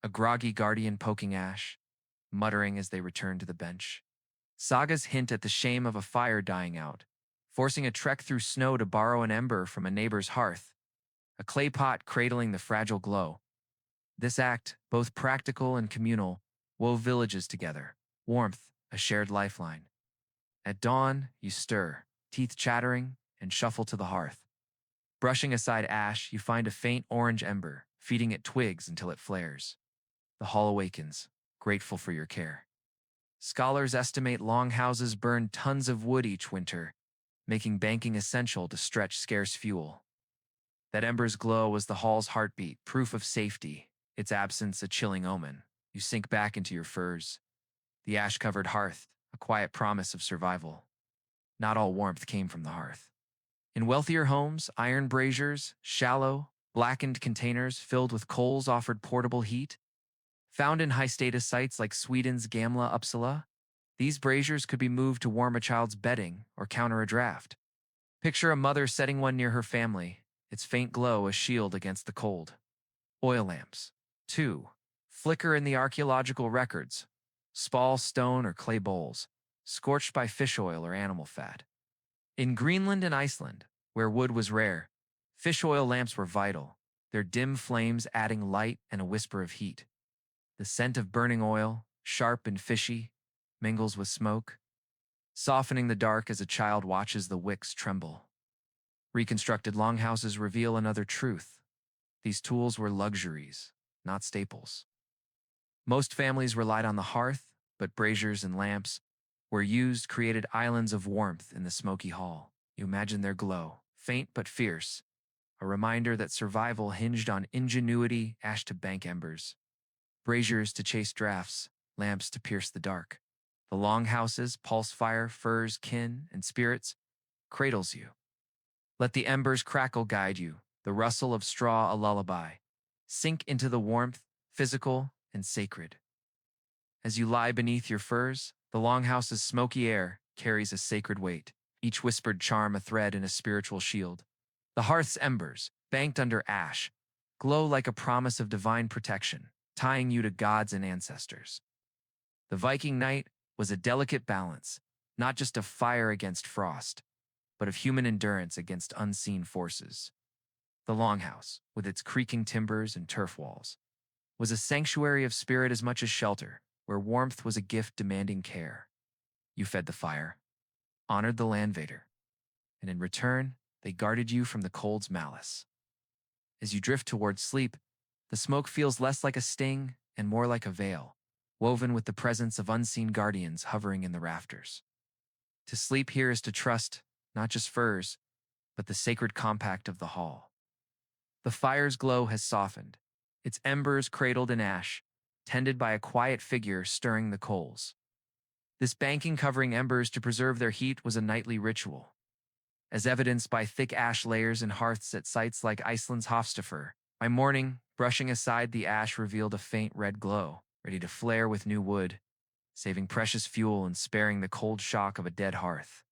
a groggy guardian poking ash, muttering as they returned to the bench. Sagas hint at the shame of a fire dying out, forcing a trek through snow to borrow an ember from a neighbor's hearth, a clay pot cradling the fragile glow. This act, both practical and communal, wove villages together, warmth, a shared lifeline. At dawn, you stir, teeth chattering, and shuffle to the hearth. Brushing aside ash, you find a faint orange ember, feeding it twigs until it flares. The hall awakens, grateful for your care. Scholars estimate longhouses burn tons of wood each winter, making banking essential to stretch scarce fuel. That ember's glow was the hall's heartbeat, proof of safety, its absence a chilling omen. You sink back into your furs. The ash-covered hearth, a quiet promise of survival. Not all warmth came from the hearth. In wealthier homes, iron braziers, shallow, blackened containers filled with coals offered portable heat. Found in high-status sites like Sweden's Gamla Uppsala, these braziers could be moved to warm a child's bedding or counter a draft. Picture a mother setting one near her family, its faint glow a shield against the cold. Oil lamps, too, flicker in the archaeological records, small stone or clay bowls, scorched by fish oil or animal fat. In Greenland and Iceland, where wood was rare, fish oil lamps were vital, their dim flames adding light and a whisper of heat. The scent of burning oil, sharp and fishy, mingles with smoke, softening the dark as a child watches the wicks tremble. Reconstructed longhouses reveal another truth: these tools were luxuries, not staples. Most families relied on the hearth, but braziers and lamps, where used, created islands of warmth in the smoky hall. You imagine their glow, faint but fierce, a reminder that survival hinged on ingenuity, ash to bank embers. Braziers to chase drafts, lamps to pierce the dark. The longhouses, pulse fire, furs, kin, and spirits, cradles you. Let the embers crackle guide you, the rustle of straw a lullaby. Sink into the warmth, physical and sacred. As you lie beneath your furs, the longhouse's smoky air carries a sacred weight, each whispered charm a thread in a spiritual shield. The hearth's embers, banked under ash, glow like a promise of divine protection, tying you to gods and ancestors. The Viking night was a delicate balance, not just of fire against frost, but of human endurance against unseen forces. The longhouse, with its creaking timbers and turf walls, was a sanctuary of spirit as much as shelter, where warmth was a gift demanding care. You fed the fire, honored the landvader, and in return, they guarded you from the cold's malice. As you drift toward sleep, the smoke feels less like a sting and more like a veil, woven with the presence of unseen guardians hovering in the rafters. To sleep here is to trust not just furs, but the sacred compact of the hall. The fire's glow has softened, its embers cradled in ash, tended by a quiet figure stirring the coals. This banking covering embers to preserve their heat was a nightly ritual. as evidenced by thick ash layers and hearths at sites like Iceland's Hofstafur. By morning, brushing aside the ash revealed a faint red glow, ready to flare with new wood, saving precious fuel and sparing the cold shock of a dead hearth.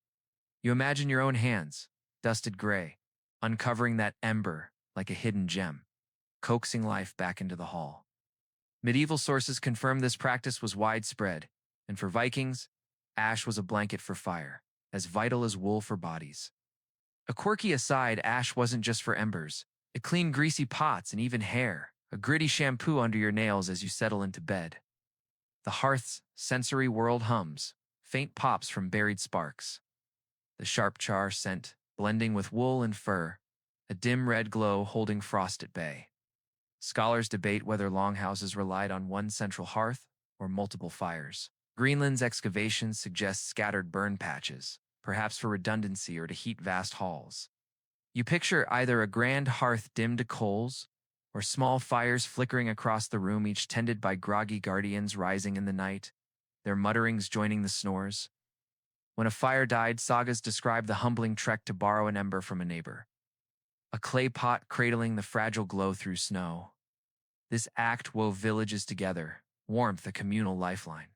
You imagine your own hands, dusted gray, uncovering that ember like a hidden gem, coaxing life back into the hall. Medieval sources confirm this practice was widespread, and for Vikings, ash was a blanket for fire, as vital as wool for bodies. A quirky aside, ash wasn't just for embers. It cleaned greasy pots and even hair, a gritty shampoo under your nails as you settle into bed. The hearth's sensory world hums, faint pops from buried sparks. The sharp char scent, blending with wool and fur, a dim red glow holding frost at bay. Scholars debate whether longhouses relied on one central hearth or multiple fires. Greenland's excavations suggest scattered burn patches, perhaps for redundancy or to heat vast halls. You picture either a grand hearth dimmed to coals or small fires flickering across the room, each tended by groggy guardians rising in the night, their mutterings joining the snores. When a fire died, sagas describe the humbling trek to borrow an ember from a neighbor, a clay pot cradling the fragile glow through snow. This act wove villages together, warmth a communal lifeline.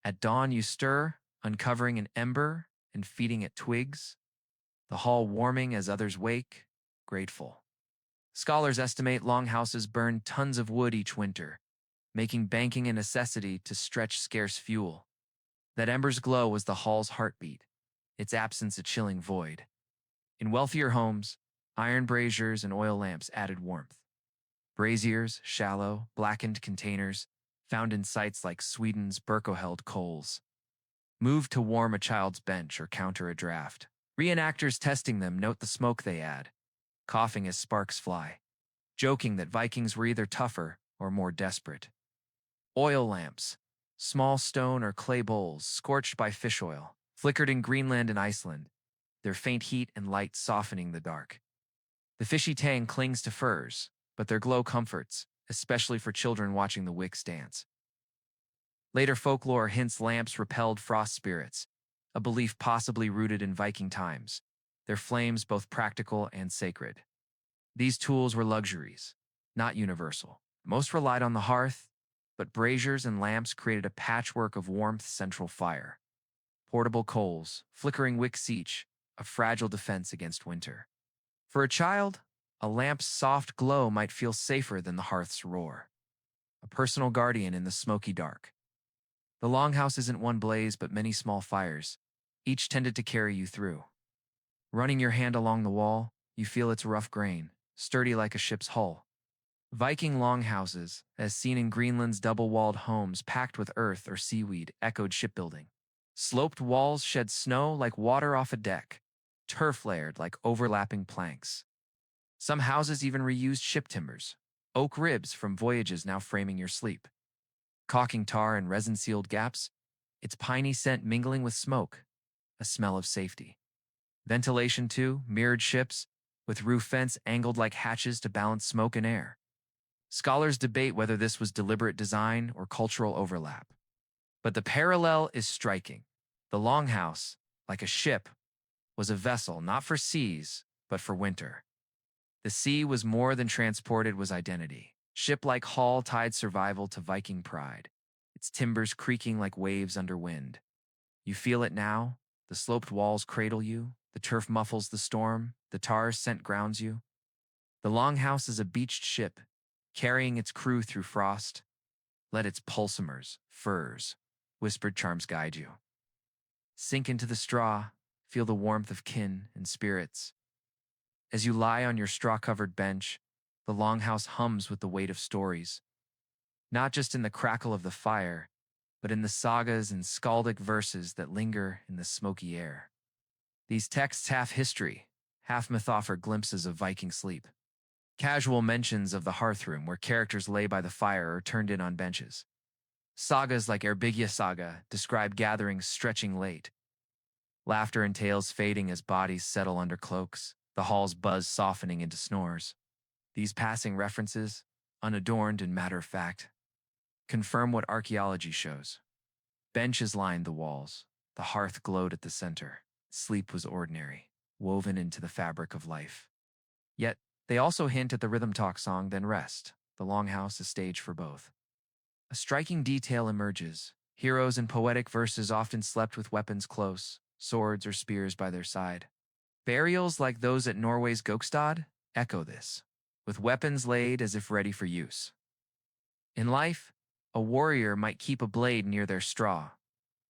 At dawn, you stir, uncovering an ember and feeding it twigs, the hall warming as others wake, grateful. Scholars estimate longhouses burn tons of wood each winter, making banking a necessity to stretch scarce fuel. That ember's glow was the hall's heartbeat, its absence a chilling void. In wealthier homes, iron braziers and oil lamps added warmth. Braziers, shallow, blackened containers, found in sites like Sweden's Birkoheld coals, moved to warm a child's bench or counter a draft. Reenactors testing them note the smoke they add, coughing as sparks fly, joking that Vikings were either tougher or more desperate. Oil lamps, small stone or clay bowls scorched by fish oil, flickered in Greenland and Iceland, their faint heat and light softening the dark. The fishy tang clings to furs, but their glow comforts, especially for children watching the wicks dance. Later folklore hints lamps repelled frost spirits, a belief possibly rooted in Viking times, their flames both practical and sacred. These tools were luxuries, not universal. Most relied on the hearth, but braziers and lamps created a patchwork of warmth central fire. Portable coals, flickering wicks each, a fragile defense against winter. For a child, a lamp's soft glow might feel safer than the hearth's roar, a personal guardian in the smoky dark. The longhouse isn't one blaze but many small fires, each tended to carry you through. Running your hand along the wall, you feel its rough grain, sturdy like a ship's hull. Viking longhouses, as seen in Greenland's double-walled homes packed with earth or seaweed, echoed shipbuilding. Sloped walls shed snow like water off a deck, turf layered like overlapping planks. Some houses even reused ship timbers, oak ribs from voyages now framing your sleep. Caulking tar and resin-sealed gaps, its piney scent mingling with smoke, a smell of safety. Ventilation, too, mirrored ships, with roof vents angled like hatches to balance smoke and air. Scholars debate whether this was deliberate design or cultural overlap. But the parallel is striking. The longhouse, like a ship, was a vessel not for seas, but for winter. The sea was more than transport, it was identity. Ship-like hull tied survival to Viking pride, its timbers creaking like waves under wind. You feel it now. The sloped walls cradle you, the turf muffles the storm, the tar's scent grounds you. The longhouse is a beached ship, carrying its crew through frost. Let its pulsomers, furs, whispered charms guide you. Sink into the straw, feel the warmth of kin and spirits. As you lie on your straw-covered bench, the longhouse hums with the weight of stories, not just in the crackle of the fire, but in the sagas and skaldic verses that linger in the smoky air. These texts half history, half myth offer glimpses of Viking sleep. Casual mentions of the hearthroom where characters lay by the fire or turned in on benches. Sagas like Erbygja Saga describe gatherings stretching late, laughter and tales fading as bodies settle under cloaks, the hall's buzz softening into snores. These passing references, unadorned and matter-of-fact, confirm what archaeology shows. Benches lined the walls. The hearth glowed at the center. Sleep was ordinary. woven into the fabric of life. Yet, they also hint at the rhythm talk song Then Rest. The Longhouse is staged for both. A striking detail emerges. Heroes in poetic verses often slept with weapons close, swords or spears by their side. Burials like those at Norway's Gokstad echo this, with weapons laid as if ready for use. In life, a warrior might keep a blade near their straw,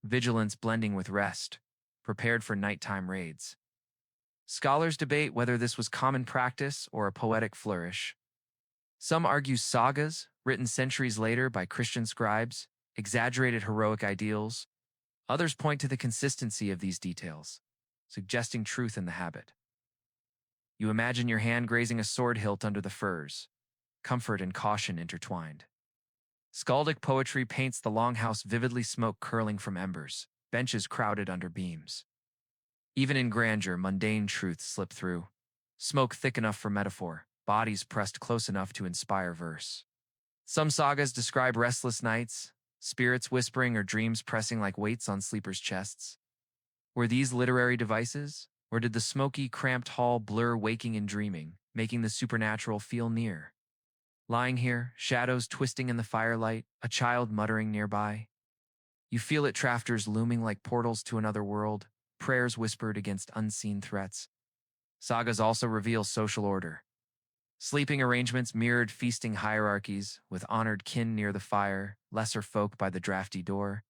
vigilance blending with rest, prepared for nighttime raids. Scholars debate whether this was common practice or a poetic flourish. Some argue sagas, written centuries later by Christian scribes, exaggerated heroic ideals. Others point to the consistency of these details, suggesting truth in the habit. You imagine your hand grazing a sword hilt under the furs, comfort and caution intertwined. Skaldic poetry paints the longhouse vividly, smoke curling from embers, benches crowded under beams. Even in grandeur, mundane truths slip through. Smoke thick enough for metaphor, bodies pressed close enough to inspire verse. Some sagas describe restless nights, spirits whispering or dreams pressing like weights on sleepers' chests. Were these literary devices, or did the smoky, cramped hall blur waking and dreaming, making the supernatural feel near? Lying here, shadows twisting in the firelight, a child muttering nearby. You feel it, trafters looming like portals to another world, prayers whispered against unseen threats. Sagas also reveal social order. Sleeping arrangements mirrored feasting hierarchies, with honored kin near the fire, lesser folk by the drafty door.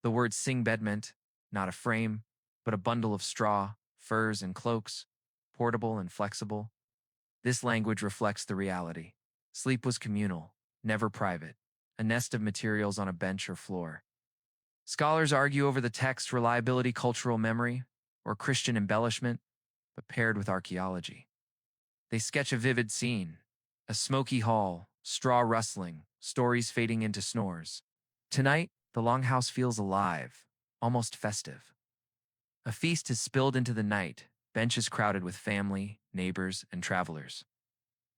The word sing bed meant not a frame, but a bundle of straw, furs, and cloaks, portable and flexible. This language reflects the reality. Sleep was communal, never private, a nest of materials on a bench or floor. Scholars argue over the text's reliability, cultural memory, or Christian embellishment, but paired with archaeology. They sketch a vivid scene, a smoky hall, straw rustling, stories fading into snores. Tonight, the longhouse feels alive, almost festive. A feast has spilled into the night, benches crowded with family, neighbors, and travelers.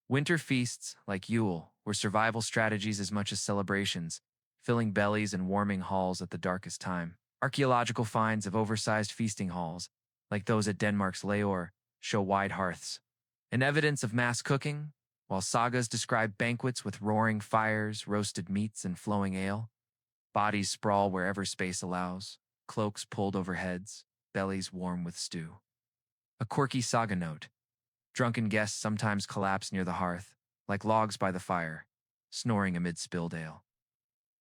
Winter feasts, like Yule, were survival strategies as much as celebrations, filling bellies and warming halls at the darkest time. Archaeological finds of oversized feasting halls, like those at Denmark's Leor, show wide hearths. And evidence of mass cooking, while sagas describe banquets with roaring fires, roasted meats, and flowing ale. Bodies sprawl wherever space allows, cloaks pulled over heads, bellies warm with stew. A quirky saga note. Drunken guests sometimes collapse near the hearth, like logs by the fire, snoring amid spilled ale.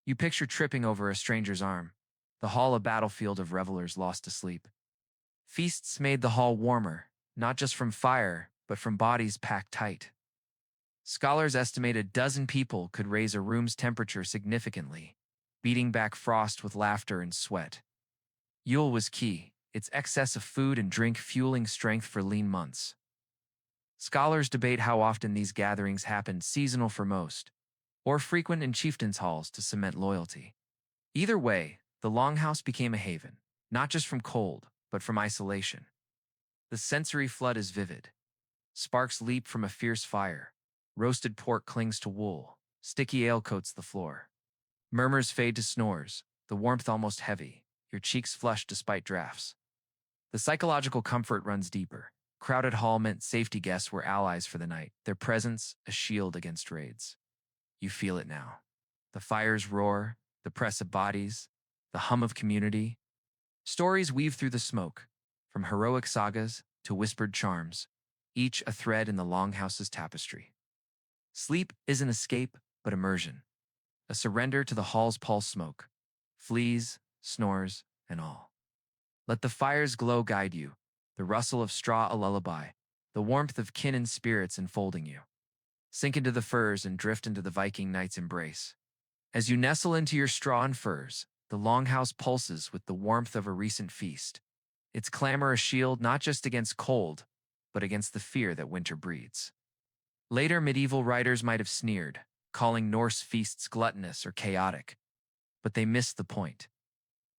You picture tripping over a stranger's arm, the hall a battlefield of revelers lost to sleep. Feasts made the hall warmer, not just from fire, but from bodies packed tight. Scholars estimate a dozen people could raise a room's temperature significantly, beating back frost with laughter and sweat. Yule was key, its excess of food and drink fueling strength for lean months. Scholars debate how often these gatherings happened, seasonal for most, or frequent in chieftains' halls to cement loyalty. Either way, the longhouse became a haven, not just from cold, but from isolation. The sensory flood is vivid. Sparks leap from a fierce fire. Roasted pork clings to wool. Sticky ale coats the floor. Murmurs fade to snores, the warmth almost heavy, your cheeks flush despite drafts. The psychological comfort runs deeper. Crowded hall meant safety guests were allies for the night, their presence a shield against raids. You feel it now. The fire's roar, the press of bodies, the hum of community. Stories weave through the smoke, from heroic sagas to whispered charms, each a thread in the longhouse's tapestry. Sleep is an escape, but immersion. A surrender to the hall's pulse smoke, fleas, snores, and all. Let the fire's glow guide you, the rustle of straw a lullaby, the warmth of kin and spirits enfolding you. Sink into the furs and drift into the Viking night's embrace. As you nestle into your straw and furs, the longhouse pulses with the warmth of a recent feast. Its clamor a shield not just against cold, but against the fear that winter breeds. Later medieval writers might have sneered, calling Norse feasts gluttonous or chaotic, but they missed the point.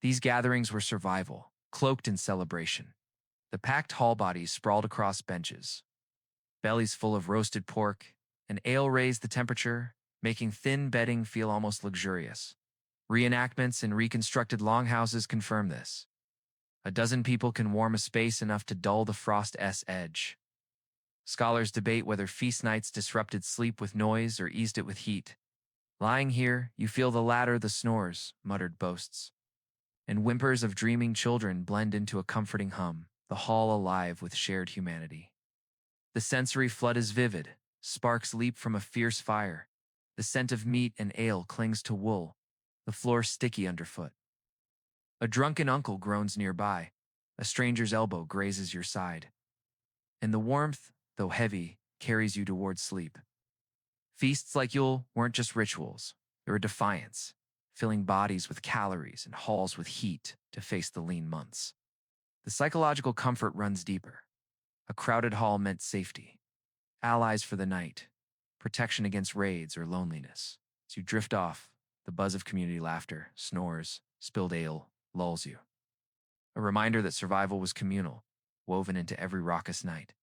These gatherings were survival, cloaked in celebration. The packed hall bodies sprawled across benches, bellies full of roasted pork, and ale raised the temperature, making thin bedding feel almost luxurious. Reenactments in reconstructed longhouses confirm this. A dozen people can warm a space enough to dull the frost's edge. Scholars debate whether feast nights disrupted sleep with noise or eased it with heat. Lying here, you feel the latter, the snores, muttered boasts. And whimpers of dreaming children blend into a comforting hum, the hall alive with shared humanity. The sensory flood is vivid. Sparks leap from a fierce fire. The scent of meat and ale clings to wool, the floor sticky underfoot. A drunken uncle groans nearby. A stranger's elbow grazes your side. And the warmth, though heavy, carries you towards sleep. Feasts like Yule weren't just rituals. They were defiance, filling bodies with calories and halls with heat to face the lean months. The psychological comfort runs deeper. A crowded hall meant safety, allies for the night, protection against raids or loneliness. As you drift off, the buzz of community laughter, snores, spilled ale lulls you. A reminder that survival was communal, woven into every raucous night.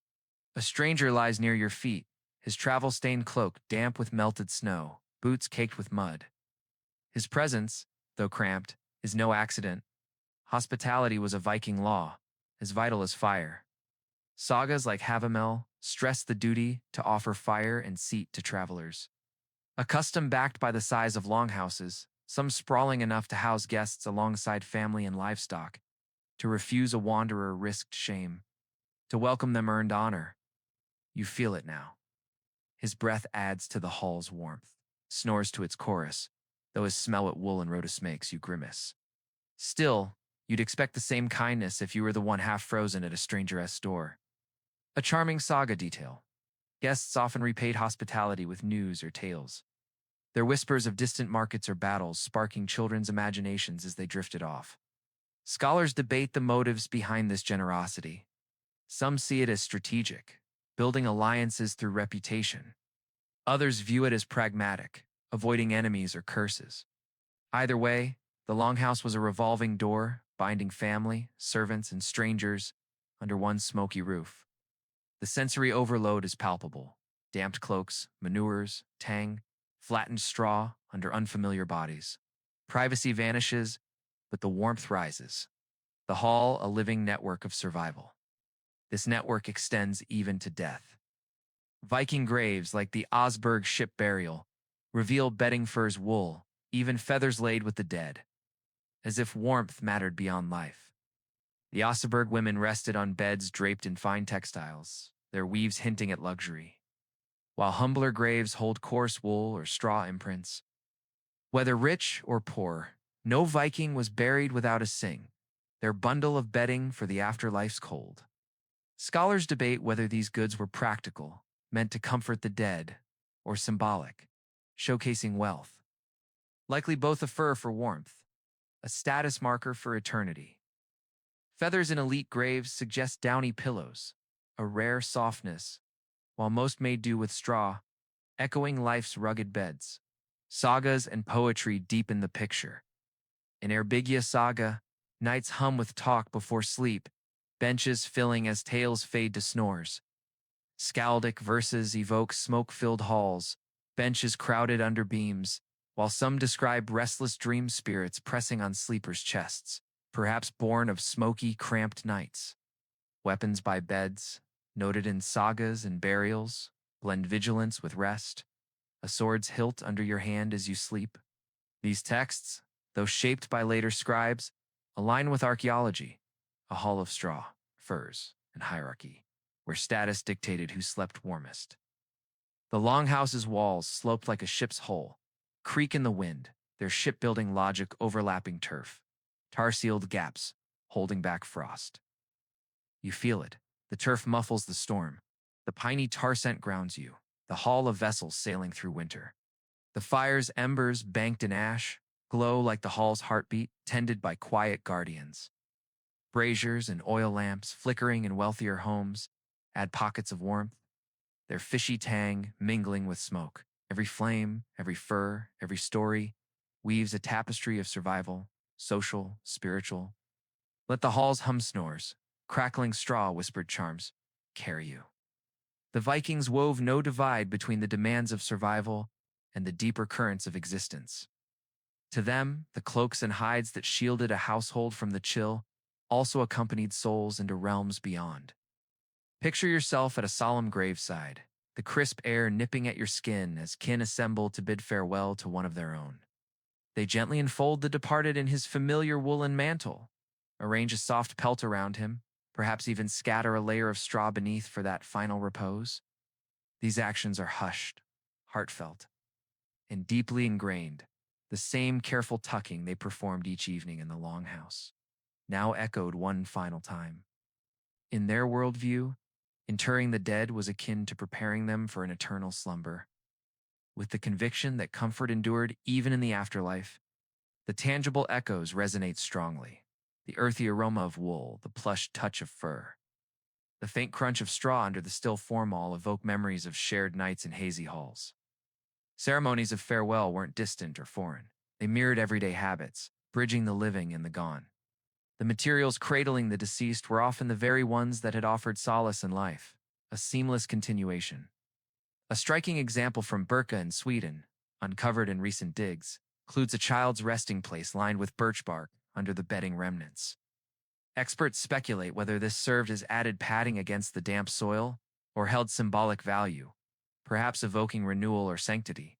A stranger lies near your feet, his travel-stained cloak damp with melted snow, boots caked with mud. His presence, though cramped, is no accident. Hospitality was a Viking law, as vital as fire. Sagas like Havamel stress the duty to offer fire and seat to travelers. A custom backed by the size of longhouses, some sprawling enough to house guests alongside family and livestock. To refuse a wanderer risked shame. To welcome them earned honor. You feel it now. His breath adds to the hall's warmth, snores to its chorus, though his smell at wool and rhodos makes you grimace. Still, you'd expect the same kindness if you were the one half frozen at a stranger's door. A charming saga detail. Guests often repaid hospitality with news or tales. Their whispers of distant markets or battles sparking children's imaginations as they drifted off. Scholars debate the motives behind this generosity. Some see it as strategic, building alliances through reputation. Others view it as pragmatic, avoiding enemies or curses. Either way, the longhouse was a revolving door, binding family, servants, and strangers under one smoky roof. The sensory overload is palpable. Damped cloaks, manures, tang, flattened straw under unfamiliar bodies. Privacy vanishes, but the warmth rises. The hall, a living network of survival. This network extends even to death. Viking graves like the Osberg ship burial reveal bedding furs wool, even feathers laid with the dead, as if warmth mattered beyond life. The Osberg women rested on beds draped in fine textiles, their weaves hinting at luxury, while humbler graves hold coarse wool or straw imprints. Whether rich or poor, no Viking was buried without a sing, their bundle of bedding for the afterlife's cold. Scholars debate whether these goods were practical, meant to comfort the dead, or symbolic, showcasing wealth. Likely both a fur for warmth, a status marker for eternity. Feathers in elite graves suggest downy pillows, a rare softness, while most made do with straw, echoing life's rugged beds. Sagas and poetry deepen the picture. In Erbyggia saga, nights hum with talk before sleep, benches filling as tales fade to snores. Skaldic verses evoke smoke-filled halls, benches crowded under beams, while some describe restless dream spirits pressing on sleepers' chests, perhaps born of smoky, cramped nights. Weapons by beds, noted in sagas and burials, blend vigilance with rest, a sword's hilt under your hand as you sleep. These texts, though shaped by later scribes, align with archaeology, a hall of straw, furs, and hierarchy, where status dictated who slept warmest. The longhouse's walls sloped like a ship's hull, creak in the wind, their shipbuilding logic overlapping turf, tar-sealed gaps, holding back frost. You feel it. The turf muffles the storm. The piney tar scent grounds you, the hull of vessels sailing through winter. The fire's embers, banked in ash, glow like the hall's heartbeat, tended by quiet guardians. Braziers and oil lamps, flickering in wealthier homes, add pockets of warmth, their fishy tang mingling with smoke. Every flame, every fur, every story weaves a tapestry of survival, social, spiritual. Let the hall's hum snores, crackling straw whispered charms, carry you. The Vikings wove no divide between the demands of survival and the deeper currents of existence. To them, the cloaks and hides that shielded a household from the chill also accompanied souls into realms beyond. Picture yourself at a solemn graveside, the crisp air nipping at your skin as kin assemble to bid farewell to one of their own. They gently enfold the departed in his familiar woolen mantle, arrange a soft pelt around him, perhaps even scatter a layer of straw beneath for that final repose. These actions are hushed, heartfelt, and deeply ingrained, the same careful tucking they performed each evening in the Longhouse, now echoed one final time. In their worldview, interring the dead was akin to preparing them for an eternal slumber. With the conviction that comfort endured even in the afterlife, the tangible echoes resonate strongly. The earthy aroma of wool, the plush touch of fur, the faint crunch of straw under the still formal evoke memories of shared nights in hazy halls. Ceremonies of farewell weren't distant or foreign. They mirrored everyday habits, bridging the living and the gone. The materials cradling the deceased were often the very ones that had offered solace in life, a seamless continuation. A striking example from Birka in Sweden, uncovered in recent digs, includes a child's resting place lined with birch bark under the bedding remnants. Experts speculate whether this served as added padding against the damp soil or held symbolic value, perhaps evoking renewal or sanctity.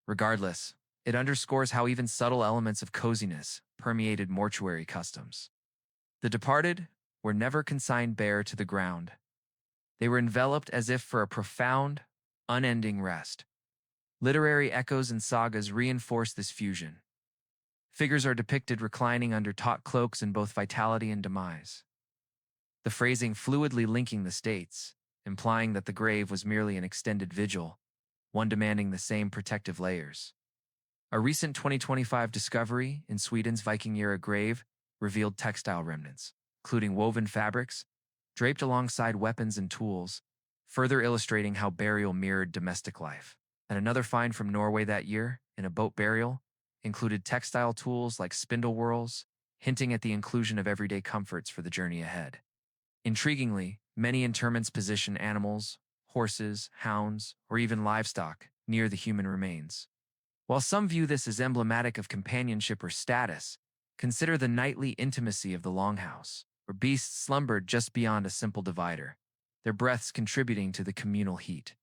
Regardless, it underscores how even subtle elements of coziness permeated mortuary customs. The departed were never consigned bare to the ground. They were enveloped as if for a profound, unending rest. Literary echoes and sagas reinforce this fusion. Figures are depicted reclining under taut cloaks in both vitality and demise. The phrasing fluidly linking the states, implying that the grave was merely an extended vigil, one demanding the same protective layers. A recent 2025 discovery in Sweden's Viking-era grave revealed textile remnants, including woven fabrics, draped alongside weapons and tools, further illustrating how burial mirrored domestic life. And another find from Norway that year, in a boat burial, included textile tools like spindle whorls, hinting at the inclusion of everyday comforts for the journey ahead. Intriguingly, many interments position animals, horses, hounds, or even livestock near the human remains. While some view this as emblematic of companionship or status, consider the nightly intimacy of the Longhouse, where beasts slumbered just beyond a simple divider, their breaths contributing to the communal heat.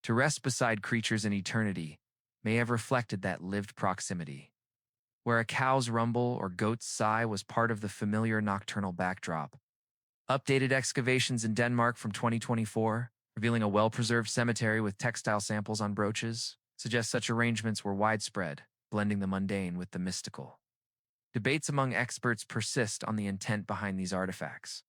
To rest beside creatures in eternity may have reflected that lived proximity, where a cow's rumble or goat's sigh was part of the familiar nocturnal backdrop. Updated excavations in Denmark from 2024, revealing a well-preserved cemetery with textile samples on brooches, suggest such arrangements were widespread, blending the mundane with the mystical. Debates among experts persist on the intent behind these artifacts.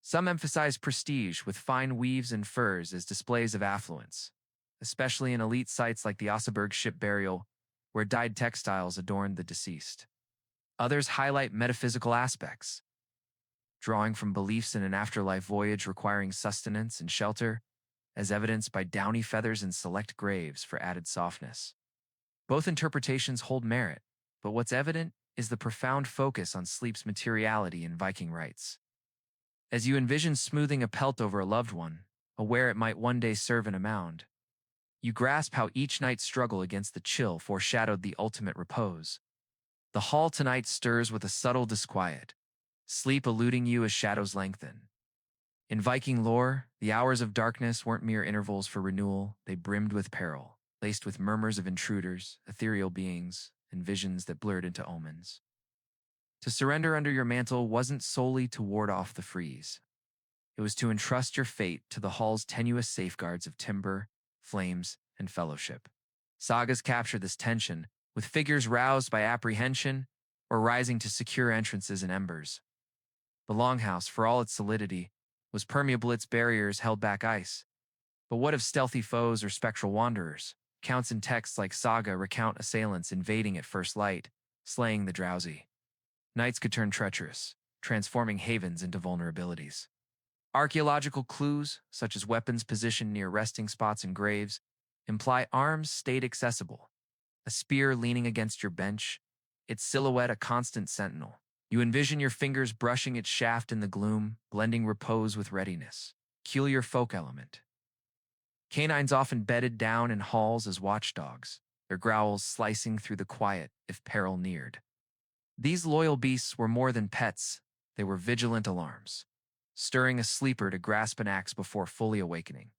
Some emphasize prestige with fine weaves and furs as displays of affluence, especially in elite sites like the Oseberg ship burial, where dyed textiles adorned the deceased. Others highlight metaphysical aspects, drawing from beliefs in an afterlife voyage requiring sustenance and shelter, as evidenced by downy feathers in select graves for added softness. Both interpretations hold merit, but what's evident is the profound focus on sleep's materiality in Viking rites. As you envision smoothing a pelt over a loved one, aware it might one day serve in a mound, you grasp how each night's struggle against the chill foreshadowed the ultimate repose. The hall tonight stirs with a subtle disquiet, sleep eluding you as shadows lengthen. In Viking lore, the hours of darkness weren't mere intervals for renewal, they brimmed with peril, laced with murmurs of intruders, ethereal beings, and visions that blurred into omens. To surrender under your mantle wasn't solely to ward off the freeze. It was to entrust your fate to the hall's tenuous safeguards of timber, flames, and fellowship. Sagas capture this tension, with figures roused by apprehension or rising to secure entrances in embers. The Longhouse, for all its solidity, was permeable, its barriers held back ice. But what of stealthy foes or spectral wanderers? Counts in texts like Saga recount assailants invading at first light, slaying the drowsy. Nights could turn treacherous, transforming havens into vulnerabilities. Archaeological clues, such as weapons positioned near resting spots and graves, imply arms stayed accessible. A spear leaning against your bench, its silhouette a constant sentinel. You envision your fingers brushing its shaft in the gloom, blending repose with readiness. Peculiar folk element. Canines often bedded down in halls as watchdogs, their growls slicing through the quiet if peril neared. These loyal beasts were more than pets, They were vigilant alarms, stirring a sleeper to grasp an axe before fully awakening.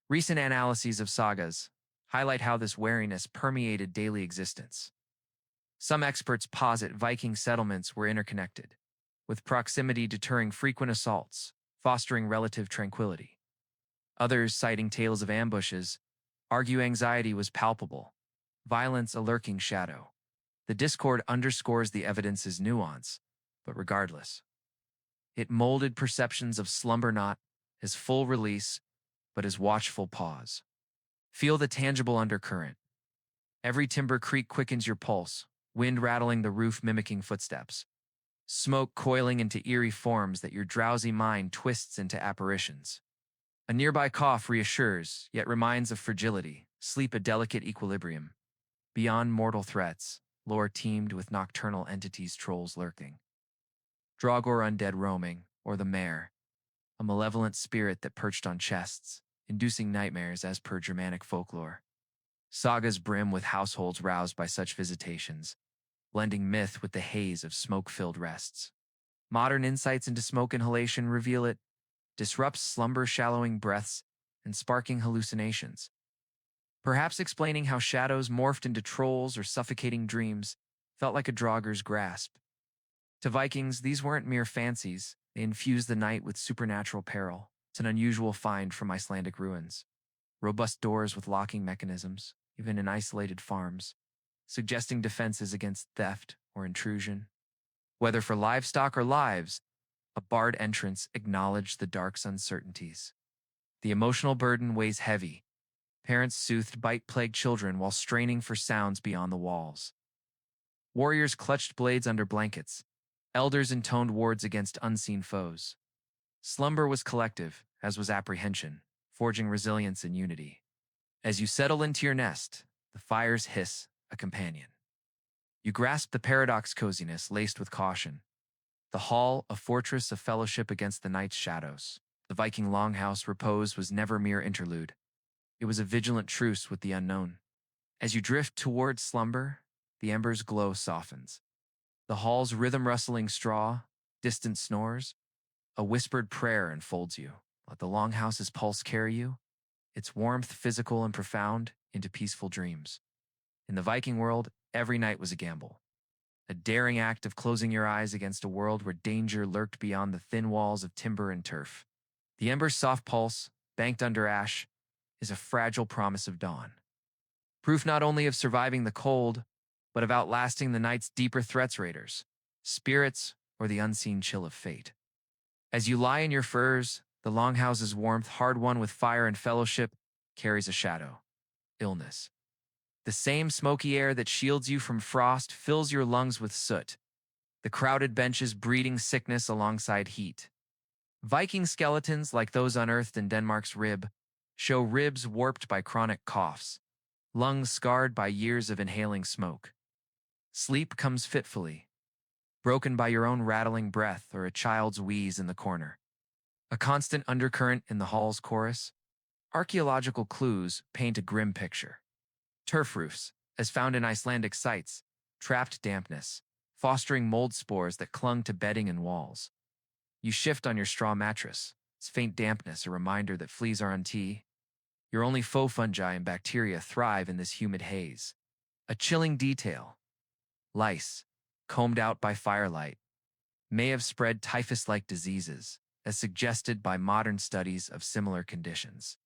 Recent analyses of sagas highlight how this wariness permeated daily existence. Some experts posit Viking settlements were interconnected, with proximity deterring frequent assaults, fostering relative tranquility. Others, citing tales of ambushes, argue anxiety was palpable, violence a lurking shadow. The discord underscores the evidence's nuance, but regardless, it molded perceptions of slumber not as full release, but as watchful pause. Feel the tangible undercurrent. Every timber creak quickens your pulse, wind rattling the roof mimicking footsteps, smoke coiling into eerie forms that your drowsy mind twists into apparitions. A nearby cough reassures, yet reminds of fragility, sleep a delicate equilibrium. Beyond mortal threats, lore teemed with nocturnal entities, trolls lurking. Draugr undead roaming, or the mare, a malevolent spirit that perched on chests, inducing nightmares as per Germanic folklore. Sagas brim with households roused by such visitations, blending myth with the haze of smoke-filled rests. Modern insights into smoke inhalation reveal it disrupts slumber-shallowing breaths and sparking hallucinations, perhaps explaining how shadows morphed into trolls or suffocating dreams felt like a Draugr's grasp. To Vikings, these weren't mere fancies. They infused the night with supernatural peril. It's an unusual find from Icelandic ruins. Robust doors with locking mechanisms, even in isolated farms, suggesting defenses against theft or intrusion. Whether for livestock or lives, a barred entrance acknowledged the dark's uncertainties. The emotional burden weighs heavy. Parents soothed bite-plagued children while straining for sounds beyond the walls. Warriors clutched blades under blankets. Elders intoned wards against unseen foes. Slumber was collective, as was apprehension, forging resilience and unity. As you settle into your nest, the fire's hiss, a companion. You grasp the paradox coziness laced with caution. The hall, a fortress of fellowship against the night's shadows. The Viking longhouse repose was never mere interlude. It was a vigilant truce with the unknown. As you drift towards slumber, the ember's glow softens. The hall's rhythm rustling straw, distant snores, a whispered prayer enfolds you. Let the longhouse's pulse carry you, its warmth physical and profound, into peaceful dreams. In the Viking world, every night was a gamble. A daring act of closing your eyes against a world where danger lurked beyond the thin walls of timber and turf. The ember's soft pulse, banked under ash, is a fragile promise of dawn. Proof not only of surviving the cold, but of outlasting the night's deeper threats, raiders, spirits, or the unseen chill of fate. As you lie in your furs, the longhouse's warmth, hard-won with fire and fellowship, carries a shadow: illness. The same smoky air that shields you from frost fills your lungs with soot, the crowded benches breeding sickness alongside heat. Viking skeletons, like those unearthed in Denmark's Rib, show ribs warped by chronic coughs, lungs scarred by years of inhaling smoke. Sleep comes fitfully, broken by your own rattling breath or a child's wheeze in the corner. A constant undercurrent in the hall's chorus. Archaeological clues paint a grim picture. Turf roofs, as found in Icelandic sites, trapped dampness, fostering mold spores that clung to bedding and walls. You shift on your straw mattress, its faint dampness a reminder that fleas are untee. Your only faux fungi and bacteria thrive in this humid haze. A chilling detail: lice, combed out by firelight, may have spread typhus-like diseases, as suggested by modern studies of similar conditions.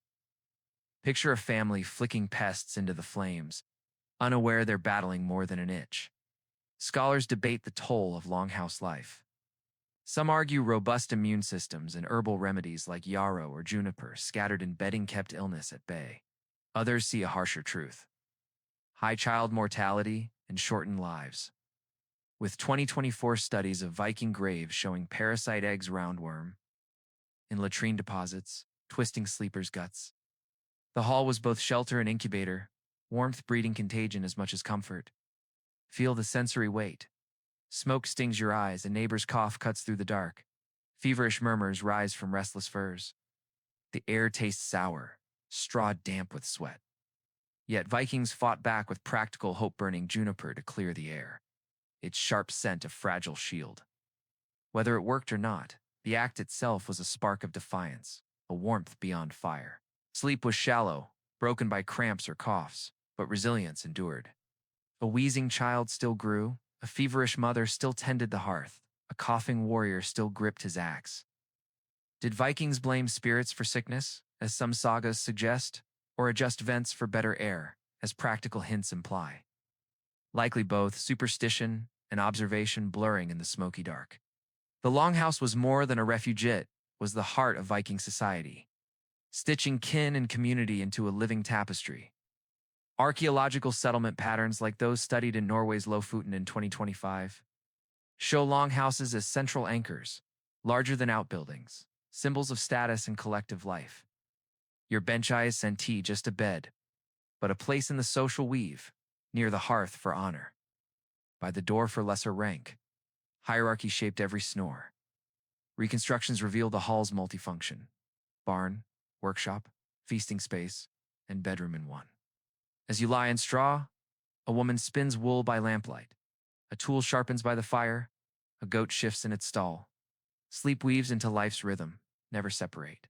Picture a family flicking pests into the flames, unaware they're battling more than an itch. Scholars debate the toll of longhouse life. Some argue robust immune systems and herbal remedies like yarrow or juniper scattered in bedding kept illness at bay. Others see a harsher truth: high child mortality and shortened lives. With 2024 studies of Viking graves showing parasite eggs, roundworm in latrine deposits, twisting sleepers' guts. The hall was both shelter and incubator, warmth breeding contagion as much as comfort. Feel the sensory weight. Smoke stings your eyes, a neighbor's cough cuts through the dark. Feverish murmurs rise from restless furs. The air tastes sour, straw damp with sweat. Yet Vikings fought back with practical hope-burning juniper to clear the air, its sharp scent a fragile shield. Whether it worked or not, the act itself was a spark of defiance, a warmth beyond fire. Sleep was shallow, broken by cramps or coughs, but resilience endured. A wheezing child still grew, a feverish mother still tended the hearth, a coughing warrior still gripped his axe. Did Vikings blame spirits for sickness, as some sagas suggest, or adjust vents for better air, as practical hints imply? Likely both, superstition and observation blurring in the smoky dark. The Longhouse was more than a refuge, it was the heart of Viking society, stitching kin and community into a living tapestry. Archaeological settlement patterns like those studied in Norway's Lofoten in 2025 show longhouses as central anchors, larger than outbuildings, symbols of status and collective life. Your bench isn't just a bed, but a place in the social weave, near the hearth for honor, by the door for lesser rank. Hierarchy shaped every snore. Reconstructions reveal the hall's multifunction: barn, workshop, feasting space, and bedroom in one. As you lie in straw, a woman spins wool by lamplight. A tool sharpens by the fire. A goat shifts in its stall. Sleep weaves into life's rhythm, never separate.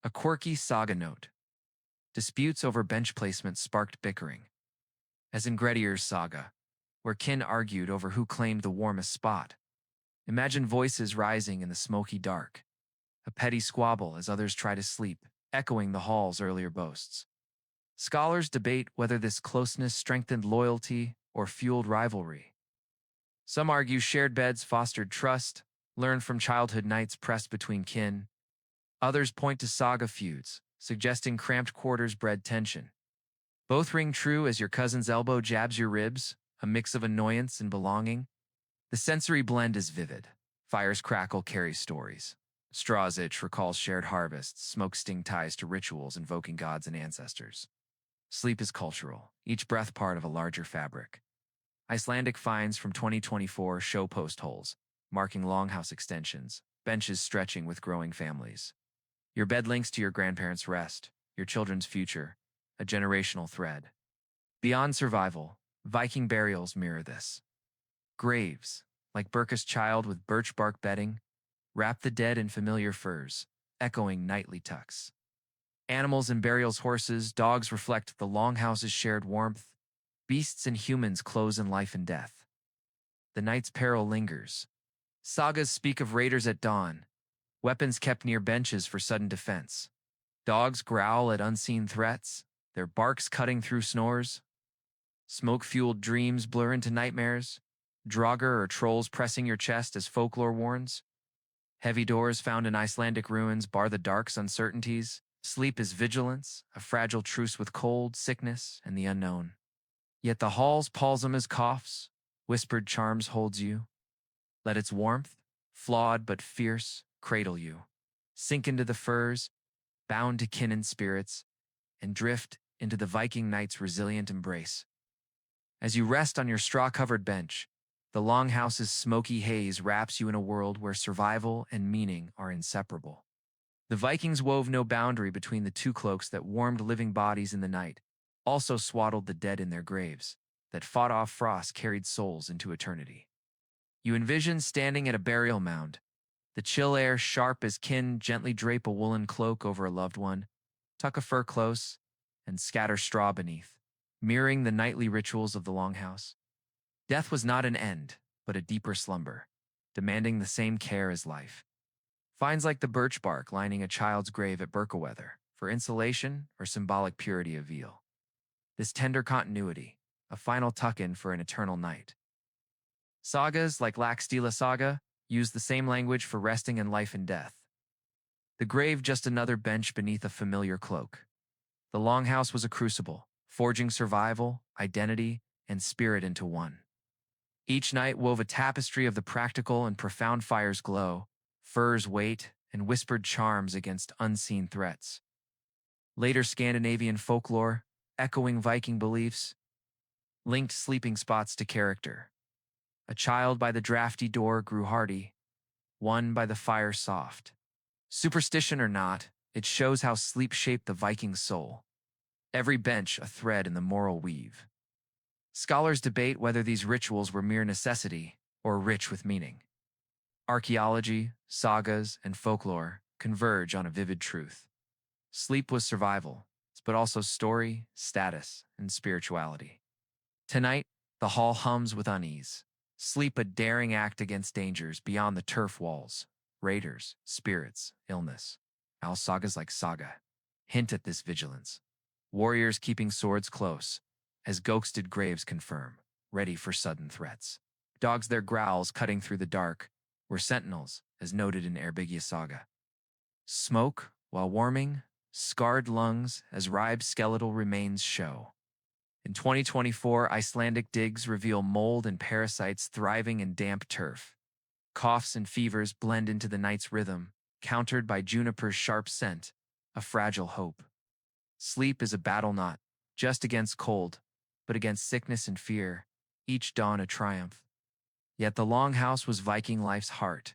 A quirky saga note. Disputes over bench placement sparked bickering, as in Grettir's saga, where kin argued over who claimed the warmest spot. Imagine voices rising in the smoky dark, a petty squabble as others try to sleep, echoing the hall's earlier boasts. Scholars debate whether this closeness strengthened loyalty or fueled rivalry. Some argue shared beds fostered trust, learned from childhood nights pressed between kin. Others point to saga feuds, suggesting cramped quarters bred tension. Both ring true as your cousin's elbow jabs your ribs, a mix of annoyance and belonging. The sensory blend is vivid. Fire's crackle carries stories. Straw's itch recalls shared harvests, smoke sting ties to rituals invoking gods and ancestors. Sleep is cultural, each breath part of a larger fabric. Icelandic finds from 2024 show post holes, marking longhouse extensions, benches stretching with growing families. Your bed links to your grandparents' rest, your children's future, a generational thread. Beyond survival, Viking burials mirror this. Graves, like Burka's child with birch bark bedding, wrap the dead in familiar furs, echoing nightly tucks. Animals in burials, horses, dogs reflect the longhouse's shared warmth. Beasts and humans close in life and death. The night's peril lingers. Sagas speak of raiders at dawn, weapons kept near benches for sudden defense. Dogs growl at unseen threats, their barks cutting through snores. Smoke-fueled dreams blur into nightmares, Draugr or trolls pressing your chest as folklore warns. Heavy doors found in Icelandic ruins bar the dark's uncertainties. Sleep is vigilance, a fragile truce with cold, sickness, and the unknown. Yet the hall's palsam is coughs, whispered charms holds you. Let its warmth, flawed but fierce, cradle you. Sink into the furs, bound to kin and spirits, and drift into the Viking night's resilient embrace. As you rest on your straw-covered bench, the longhouse's smoky haze wraps you in a world where survival and meaning are inseparable. The Vikings wove no boundary between the two cloaks that warmed living bodies in the night, also swaddled the dead in their graves, that fought off frost carried souls into eternity. You envision standing at a burial mound, the chill air sharp as kin gently drape a woolen cloak over a loved one, tuck a fur close, and scatter straw beneath, mirroring the nightly rituals of the longhouse. Death was not an end, but a deeper slumber, demanding the same care as life. Finds like the birch bark lining a child's grave at Berkeweather for insulation or symbolic purity of veal. This tender continuity, a final tuck-in for an eternal night. Sagas like Laxdela Saga use the same language for resting in life and death. The grave just another bench beneath a familiar cloak. The longhouse was a crucible, forging survival, identity, and spirit into one. Each night wove a tapestry of the practical and profound fire's glow, furs weight, and whispered charms against unseen threats. Later Scandinavian folklore, echoing Viking beliefs, linked sleeping spots to character. A child by the drafty door grew hardy, one by the fire soft. Superstition or not, it shows how sleep shaped the Viking soul. Every bench a thread in the moral weave. Scholars debate whether these rituals were mere necessity or rich with meaning. Archaeology, sagas, and folklore converge on a vivid truth. Sleep was survival, but also story, status, and spirituality. Tonight, the hall hums with unease. Sleep a daring act against dangers beyond the turf walls. Raiders, spirits, illness. Our sagas like Saga hint at this vigilance. Warriors keeping swords close, as ghosted graves confirm, ready for sudden threats. Dogs their growls cutting through the dark, were sentinels, as noted in Erbigia Saga. Smoke, while warming, scarred lungs as Ribe's skeletal remains show. In 2024, Icelandic digs reveal mold and parasites thriving in damp turf. Coughs and fevers blend into the night's rhythm, countered by juniper's sharp scent, a fragile hope. Sleep is a battle not just against cold, but against sickness and fear, each dawn a triumph. Yet the Longhouse was Viking life's heart,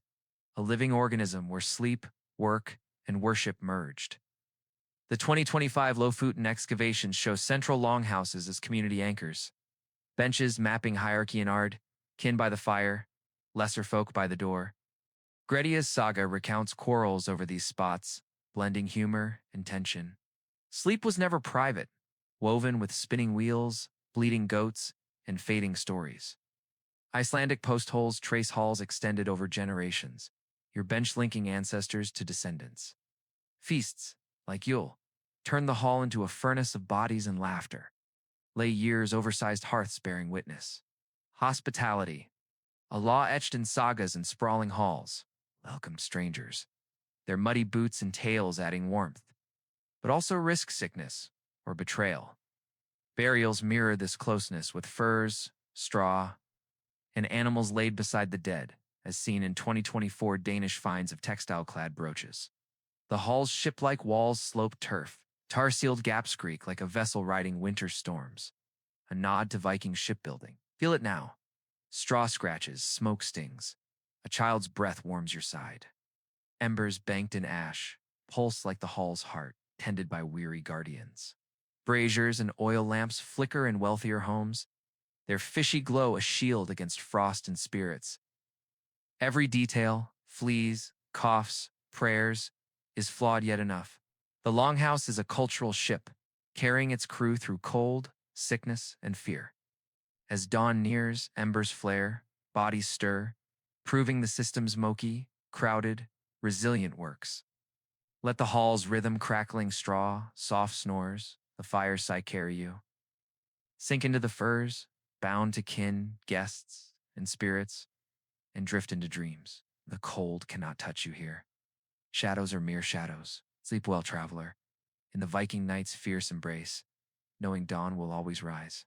a living organism where sleep, work, and worship merged. The 2025 Lofoten excavations show central longhouses as community anchors. Benches mapping hierarchy and art, kin by the fire, lesser folk by the door. Gretia's saga recounts quarrels over these spots, blending humor and tension. Sleep was never private, woven with spinning wheels, bleeding goats, and fading stories. Icelandic post holes trace halls extended over generations, your bench linking ancestors to descendants. Feasts, like Yule, turn the hall into a furnace of bodies and laughter. Lay years oversized hearths bearing witness. Hospitality, a law etched in sagas and sprawling halls, welcomed strangers, their muddy boots and tails adding warmth, but also risk sickness or betrayal. Burials mirror this closeness with furs, straw, and animals laid beside the dead, as seen in 2024 Danish finds of textile-clad brooches. The hall's ship-like walls slope turf, tar-sealed gaps creak like a vessel riding winter storms. A nod to Viking shipbuilding. Feel it now. Straw scratches, smoke stings. A child's breath warms your side. Embers banked in ash, pulse like the hall's heart, tended by weary guardians. Braziers and oil lamps flicker in wealthier homes, their fishy glow a shield against frost and spirits. Every detail, fleas, coughs, prayers, is flawed yet enough. The Longhouse is a cultural ship, carrying its crew through cold, sickness, and fear. As dawn nears, embers flare, bodies stir, proving the system's smoky, crowded, resilient works. Let the hall's rhythm crackling straw, soft snores, the fireside carry you. Sink into the furs, bound to kin, guests, and spirits, and drift into dreams. The cold cannot touch you here. Shadows are mere shadows. Sleep well, traveler, in the Viking night's fierce embrace, knowing dawn will always rise.